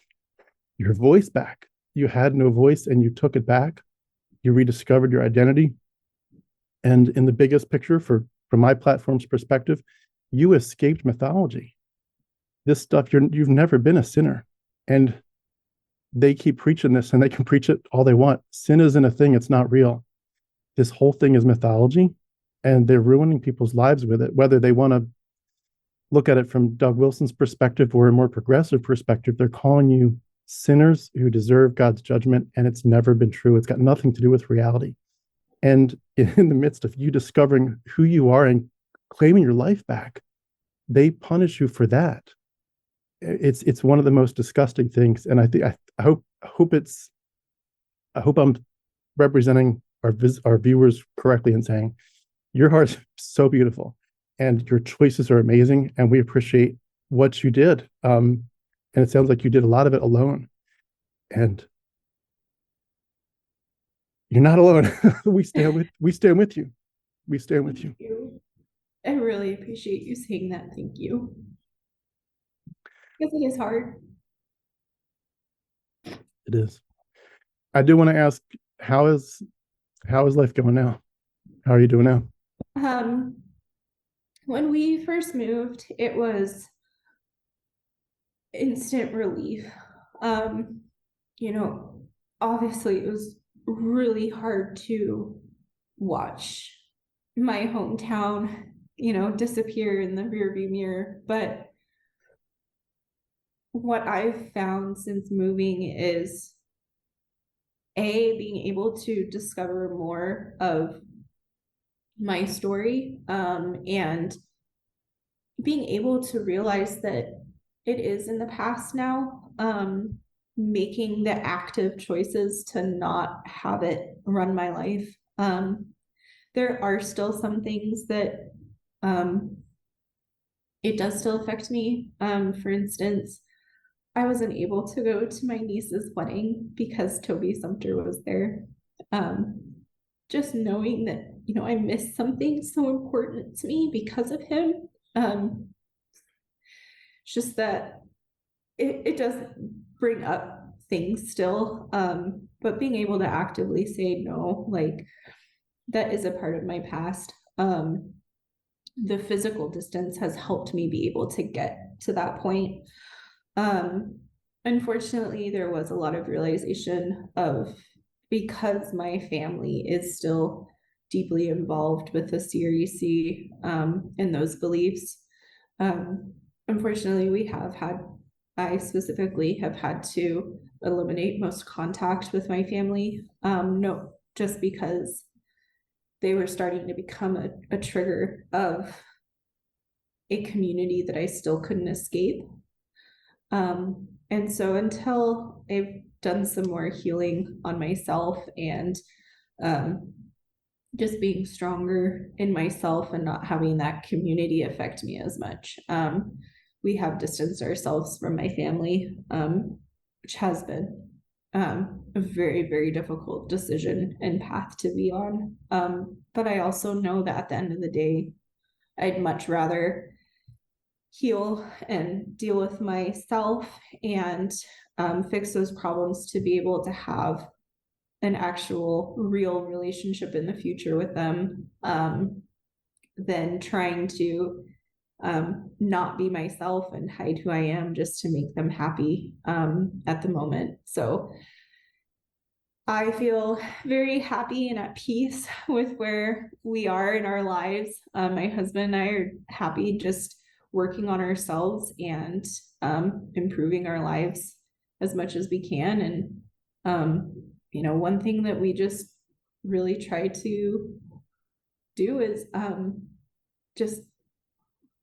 A: your voice back. You had no voice and you took it back. You rediscovered your identity. And in the biggest picture, from my platform's perspective, you escaped mythology. This stuff, you've never been a sinner. And they keep preaching this, and they can preach it all they want. Sin isn't a thing. It's not real. This whole thing is mythology, and they're ruining people's lives with it, whether they want to look at it from Doug Wilson's perspective or a more progressive perspective. They're calling you sinners who deserve God's judgment, and it's never been true. It's got nothing to do with reality. And in the midst of you discovering who you are and claiming your life back, they punish you for that. It's one of the most disgusting things. And I hope I'm representing our viewers correctly in saying your heart is so beautiful and your choices are amazing, and we appreciate what you did. And And it sounds like you did a lot of it alone. And you're not alone. We stand with you. We stand with you.
B: Thank you. I really appreciate you saying that. Thank you. Because it is hard.
A: It is. I do want to ask, how is life going now? How are you doing now?
B: When we first moved, it was instant relief. You know, obviously it was really hard to watch my hometown, disappear in the rearview mirror. But what I've found since moving is being able to discover more of my story, and being able to realize that it is in the past now, making the active choices to not have it run my life. There are still some things that it does still affect me. For instance, I wasn't able to go to my niece's wedding because Toby Sumpter was there. Just knowing that, I missed something so important to me because of him. It's just that it does bring up things still. But being able to actively say no, like, that is a part of my past. The physical distance has helped me be able to get to that point. Unfortunately, there was a lot of realization of, because my family is still deeply involved with the CREC, and those beliefs. Unfortunately, I specifically have had to eliminate most contact with my family. No, just because they were starting to become a trigger of a community that I still couldn't escape. And so until I've done some more healing on myself and just being stronger in myself and not having that community affect me as much, we have distanced ourselves from my family, which has been a very, very difficult decision and path to be on. But I also know that at the end of the day, I'd much rather heal and deal with myself and fix those problems to be able to have an actual real relationship in the future with them, than trying to not be myself and hide who I am just to make them happy at the moment. So I feel very happy and at peace with where we are in our lives. My husband and I are happy just working on ourselves and improving our lives as much as we can. And one thing that we just really try to do is just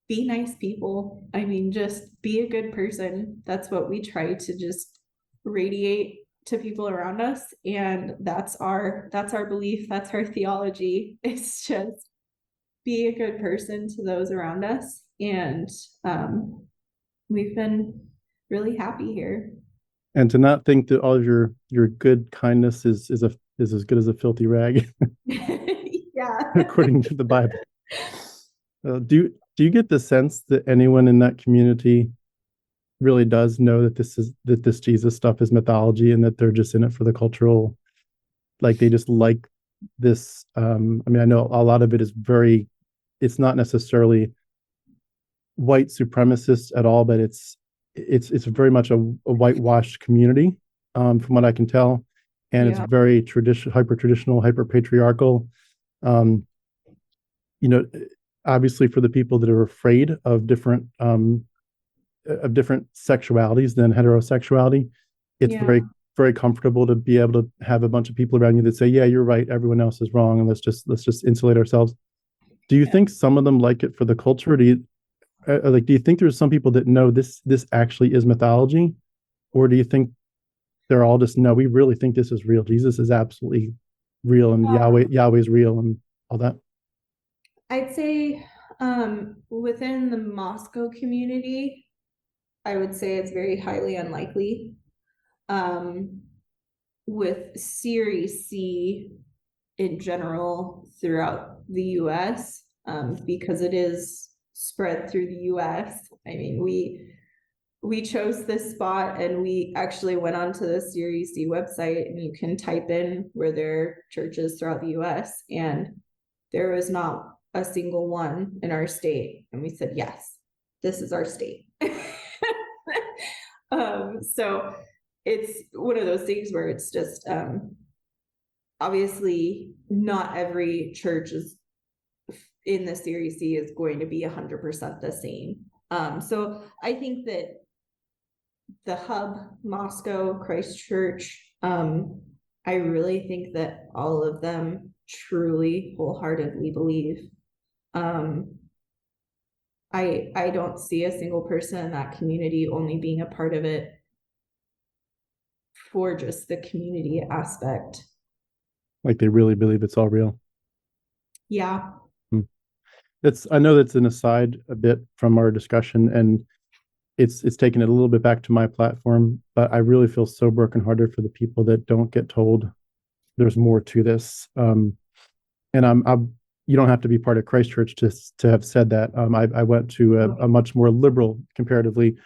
B: be nice people. I mean, just be a good person. That's what we try to just radiate to people around us. And that's our belief. That's our theology. It's just be a good person to those around us. And we've been really happy here.
A: And to not think that all of your good kindness is as good as a filthy rag.
B: Yeah.
A: According to the Bible. Do you get the sense that anyone in that community really does know that this Jesus stuff is mythology and that they're just in it for the cultural, like they just like this? I mean, I know a lot of it is it's not necessarily white supremacist at all, but it's very much a whitewashed community, from what I can tell, and it's very hyper traditional, hyper patriarchal. Obviously, for the people that are afraid of different sexualities than heterosexuality, it's very, very comfortable to be able to have a bunch of people around you that say, "Yeah, you're right. Everyone else is wrong, and let's just insulate ourselves." Do you think some of them like it for the culture? Do you think there's some people that know this actually is mythology, or do you think they're all just, no, we really think this is real? Jesus is absolutely real, and Yahweh's real, and all that.
B: I'd say within the Moscow community, I would say it's very highly unlikely. With Series C in general throughout the US, because it is spread through the US. I mean, we chose this spot and we actually went onto the Series C website, and you can type in where there are churches throughout the US, and there was not a single one in our state. And we said, yes, this is our state. So it's one of those things where it's just, obviously not every church is in the Series C is going to be 100% the same. So I think that the hub, Moscow, Christchurch, I really think that all of them truly wholeheartedly believe. I don't see a single person in that community only being a part of it for just the community aspect.
A: Like they really believe it's all real.
B: Yeah.
A: I know that's an aside a bit from our discussion, and it's taken it a little bit back to my platform, but I really feel so brokenhearted for the people that don't get told there's more to this. And you don't have to be part of Christchurch to have said that. I went to a much more liberal, comparatively,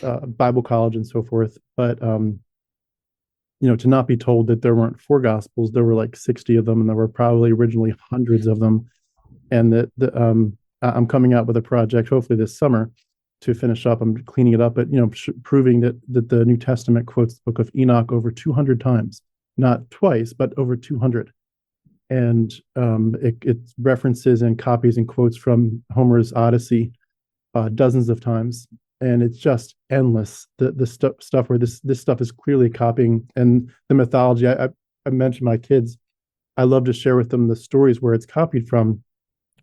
A: Bible college and so forth, but to not be told that there weren't four gospels, there were like 60 of them, and there were probably originally hundreds of them, and that I'm coming out with a project hopefully this summer to finish up. I'm cleaning it up, but proving that the New Testament quotes the book of Enoch over 200 times, not twice, but over 200. And it references and copies and quotes from Homer's Odyssey dozens of times, and it's just endless. The stuff where this stuff is clearly copying, and the mythology. I mentioned my kids. I love to share with them the stories where it's copied from.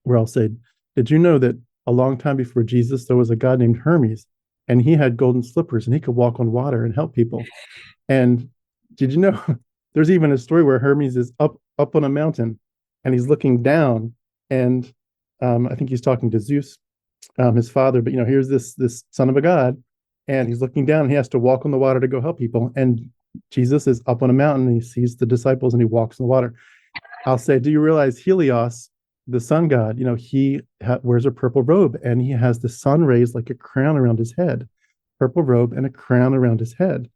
A: Where I'll say, "Did you know that a long time before Jesus, there was a guy named Hermes, and he had golden slippers, and he could walk on water and help people? And did you know there's even a story where Hermes is up on a mountain, and he's looking down, and I think he's talking to Zeus, his father. But here's this son of a god, and he's looking down, and he has to walk on the water to go help people. And Jesus is up on a mountain, and he sees the disciples, and he walks in the water. I'll say, do you realize Helios, the sun god, he wears a purple robe, and he has the sun rays like a crown around his head, purple robe and a crown around his head.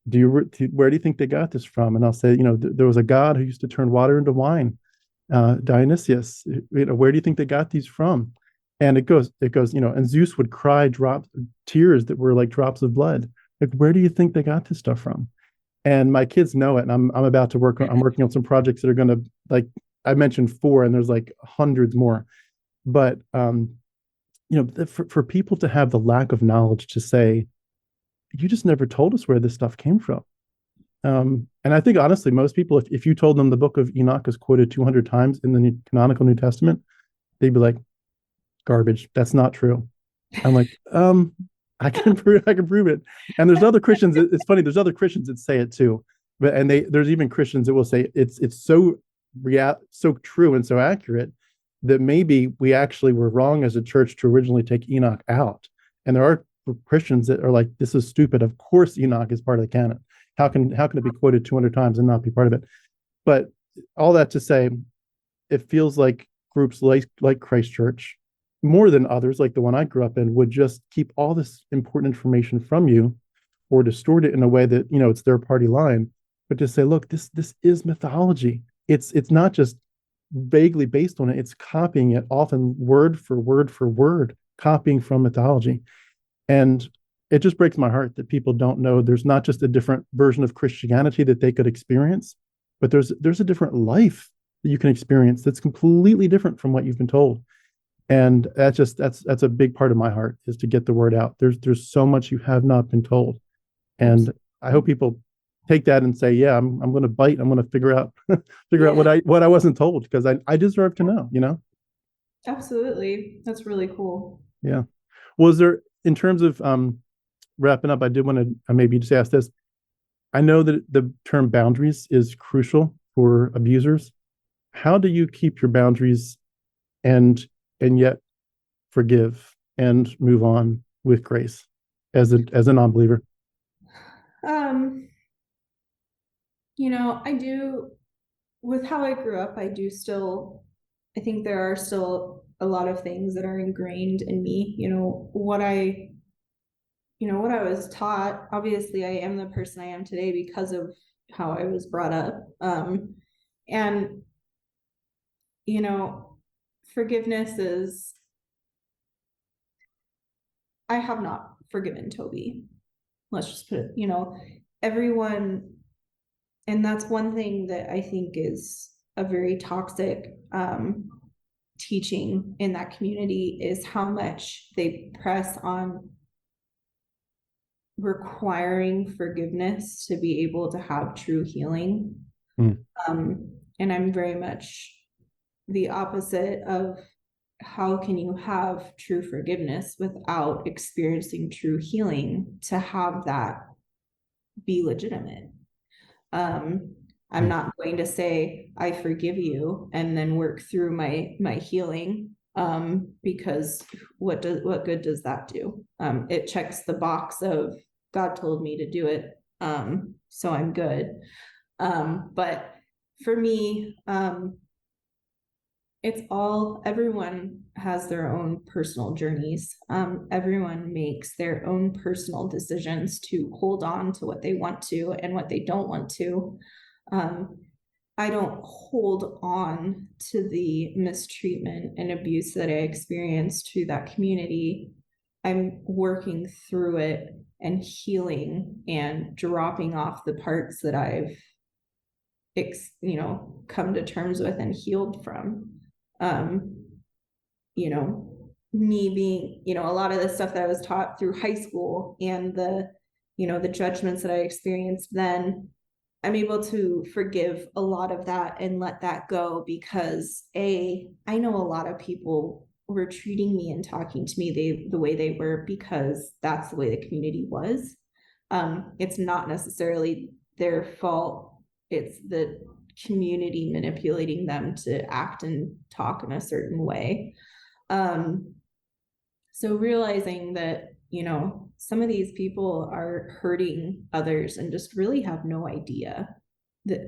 A: Where do you think they got this from? And I'll say, there was a god who used to turn water into wine, Dionysius. Where do you think they got these from? And it goes, and Zeus would cry tears that were like drops of blood. Like, where do you think they got this stuff from? And my kids know it. And I'm about to I'm working on some projects that are going to, like, I mentioned 4, and there's like hundreds more. But, for people to have the lack of knowledge to say, you just never told us where this stuff came from. And I think, honestly, most people, if you told them the book of Enoch is quoted 200 times in the canonical New Testament, they'd be like, garbage. That's not true. I'm like, I can prove it. And there's other Christians. It's funny. There's other Christians that say it too. But there's even Christians that will say it's so true and so accurate that maybe we actually were wrong as a church to originally take Enoch out. And there are Christians that are like, this is stupid. Of course, Enoch is part of the canon. How can it be quoted 200 times and not be part of it? But all that to say, it feels like groups like Christchurch, more than others, like the one I grew up in, would just keep all this important information from you, or distort it in a way that it's their party line. But to say, look, this is mythology. It's not just vaguely based on it. It's copying it, often word for word, copying from mythology. And it just breaks my heart that people don't know there's not just a different version of Christianity that they could experience, but there's a different life that you can experience that's completely different from what you've been told. And that's a big part of my heart, is to get the word out. There's so much you have not been told. And I hope people take that and say, yeah, I'm going to bite. I'm going to figure out what I wasn't told, because I deserve to know.
B: Absolutely. That's really cool.
A: Yeah. Was there, in terms of wrapping up, I did want to maybe just ask this. I know that the term boundaries is crucial for abusers. How do you keep your boundaries and yet forgive and move on with grace? as a non-believer?
B: I do, with how I grew up, I think there are still a lot of things that are ingrained in me. What I was taught. Obviously, I am the person I am today because of how I was brought up. And, forgiveness is, I have not forgiven Toby. Let's just put it, everyone, and that's one thing that I think is a very toxic teaching in that community, is how much they press on requiring forgiveness to be able to have true healing. And I'm very much the opposite of, how can you have true forgiveness without experiencing true healing to have that be legitimate? I'm not going to say I forgive you and then work through my healing, because what good does that do? It checks the box of God told me to do it, so I'm good. But for me, everyone has their own personal journeys. Everyone makes their own personal decisions to hold on to what they want to and what they don't want to. I don't hold on to the mistreatment and abuse that I experienced through that community. I'm working through it and healing and dropping off the parts that I've come to terms with and healed from. Me being, a lot of the stuff that I was taught through high school and the judgments that I experienced then, I'm able to forgive a lot of that and let that go, because I know a lot of people were treating me and talking to me the way they were because that's the way the community was. It's not necessarily their fault. It's the community manipulating them to act and talk in a certain way. So realizing that, some of these people are hurting others and just really have no idea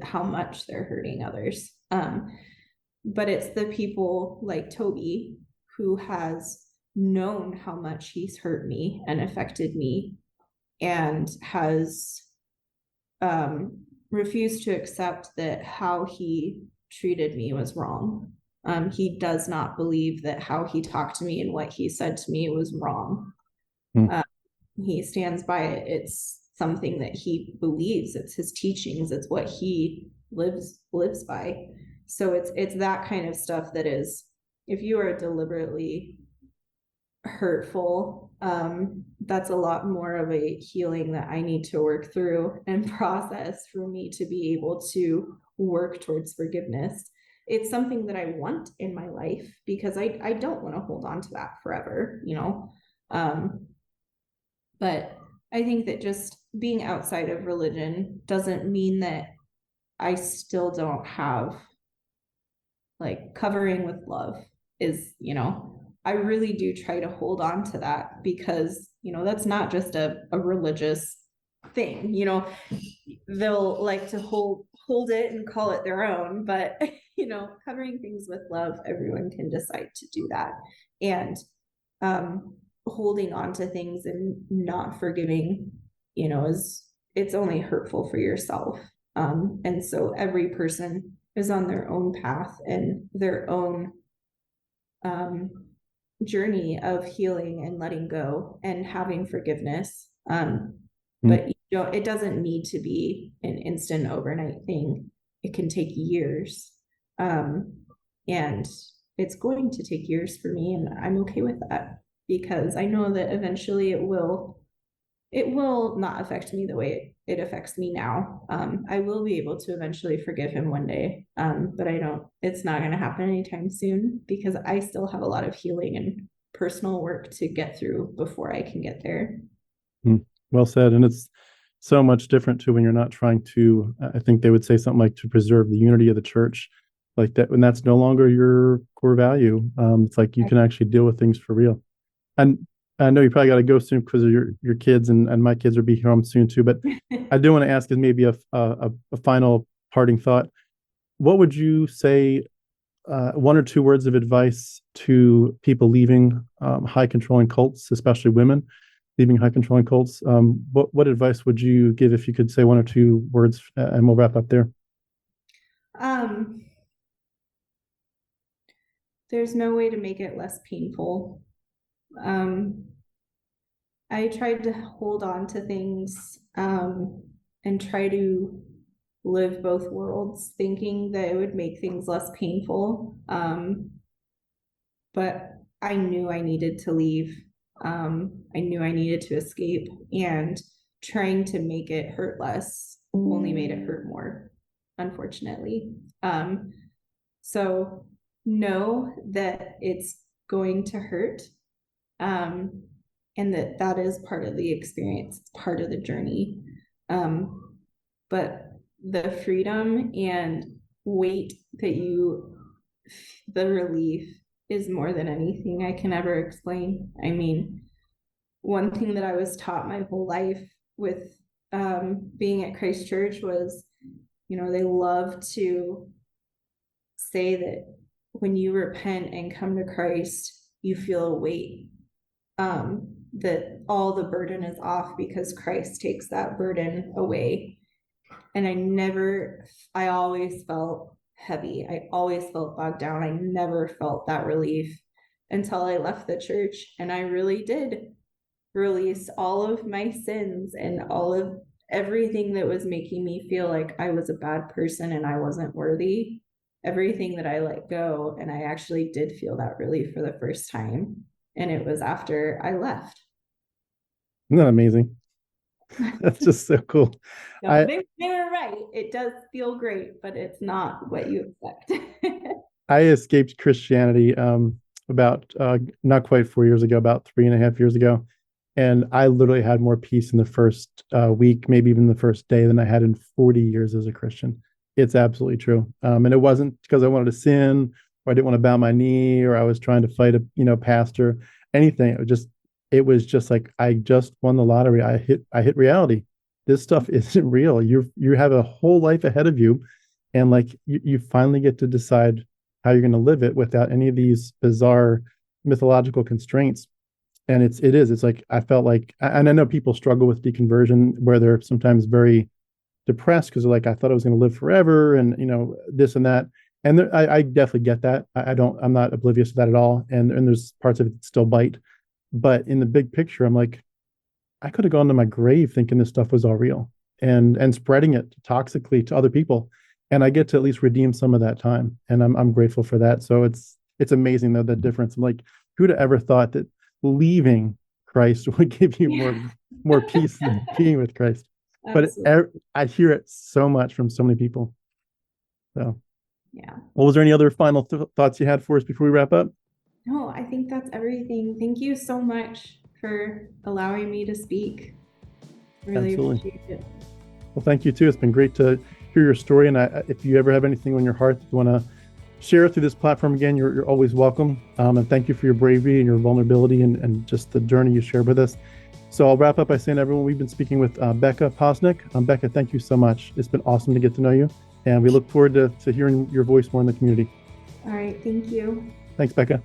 B: how much they're hurting others. But it's the people like Toby who has known how much he's hurt me and affected me, and has refused to accept that how he treated me was wrong. He does not believe that how he talked to me and what he said to me was wrong. He stands by it. It's something that he believes. It's his teachings. It's what he lives by. So it's that kind of stuff that is, if you are deliberately hurtful, that's a lot more of a healing that I need to work through and process for me to be able to work towards forgiveness. It's something that I want in my life because I don't want to hold on to that forever, but I think that just being outside of religion doesn't mean that I still don't have, like, covering with love is, I really do try to hold on to that, because, that's not just a religious thing, they'll like to hold it and call it their own, but, covering things with love, everyone can decide to do that. And holding on to things and not forgiving, it's only hurtful for yourself. And so every person is on their own path and their own journey of healing and letting go and having forgiveness. But it doesn't need to be an instant overnight thing. It can take years. And it's going to take years for me, and I'm okay with that, because I know that eventually it will not affect me the way it affects me now. I will be able to eventually forgive him one day. But it's not going to happen anytime soon, because I still have a lot of healing and personal work to get through before I can get there.
A: Well said. And it's so much different too when you're not trying to, I think they would say something like, to preserve the unity of the church, like that, when that's no longer your core value. It's like you can actually deal with things for real. And I know you probably got to go soon because of your kids, and my kids will be home soon too. But I do want to ask is maybe a final parting thought. What would you say, one or two words of advice to people leaving high controlling cults, especially women leaving high controlling cults? What advice would you give if you could say one or two words, and we'll wrap up there.
B: Um, there's no way to make it less painful. I tried to hold on to things and try to live both worlds, thinking that it would make things less painful. But I knew I needed to leave. I knew I needed to escape, and trying to make it hurt less only made it hurt more, unfortunately. So know that it's going to hurt, and that is part of the experience, it's part of the journey. But the freedom and weight that the relief is more than anything I can ever explain. I mean, one thing that I was taught my whole life with being at Christ Church was, they love to say that when you repent and come to Christ, you feel a weight, that all the burden is off because Christ takes that burden away. And I always felt heavy. I always felt bogged down. I never felt that relief until I left the church, and I really did release all of my sins and all of everything that was making me feel like I was a bad person and I wasn't worthy. Everything that I let go, and I actually did feel that relief for the first time. And it was after I left.
A: Isn't that amazing? That's just so cool.
B: They were right. It does feel great, but it's not what you expect.
A: I escaped Christianity about not quite 4 years ago, about 3.5 years ago. And I literally had more peace in the first week, maybe even the first day, than I had in 40 years as a Christian. It's absolutely true. And it wasn't because I wanted to sin, or I didn't want to bow my knee, or I was trying to fight a pastor, anything. It was just like I just won the lottery. I hit reality. This stuff isn't real. You have a whole life ahead of you, and like you finally get to decide how you're going to live it without any of these bizarre mythological constraints. And it's like I felt like, and I know people struggle with deconversion where they're sometimes very depressed because they're like, I thought I was going to live forever, and this and that. And I definitely get that. I'm not oblivious to that at all. And there's parts of it that still bite. But in the big picture, I'm like, I could have gone to my grave thinking this stuff was all real and spreading it toxically to other people. And I get to at least redeem some of that time. And I'm grateful for that. So it's amazing though, the difference. I'm like, who'd have ever thought that leaving Christ would give you more peace than being with Christ? But I hear it so much from so many people. So
B: yeah.
A: Well, was there any other final thoughts you had for us before we wrap up?
B: No, I think that's everything. Thank you so much for allowing me to speak. Really appreciate it.
A: Well, thank you too. It's been great to hear your story. And if you ever have anything on your heart that you want to share through this platform again, you're always welcome. And thank you for your bravery and your vulnerability and just the journey you shared with us. So I'll wrap up by saying, everyone, we've been speaking with Bekka Poznick. Bekka, thank you so much. It's been awesome to get to know you. And we look forward to hearing your voice more in the community.
B: All right. Thank you.
A: Thanks, Bekka.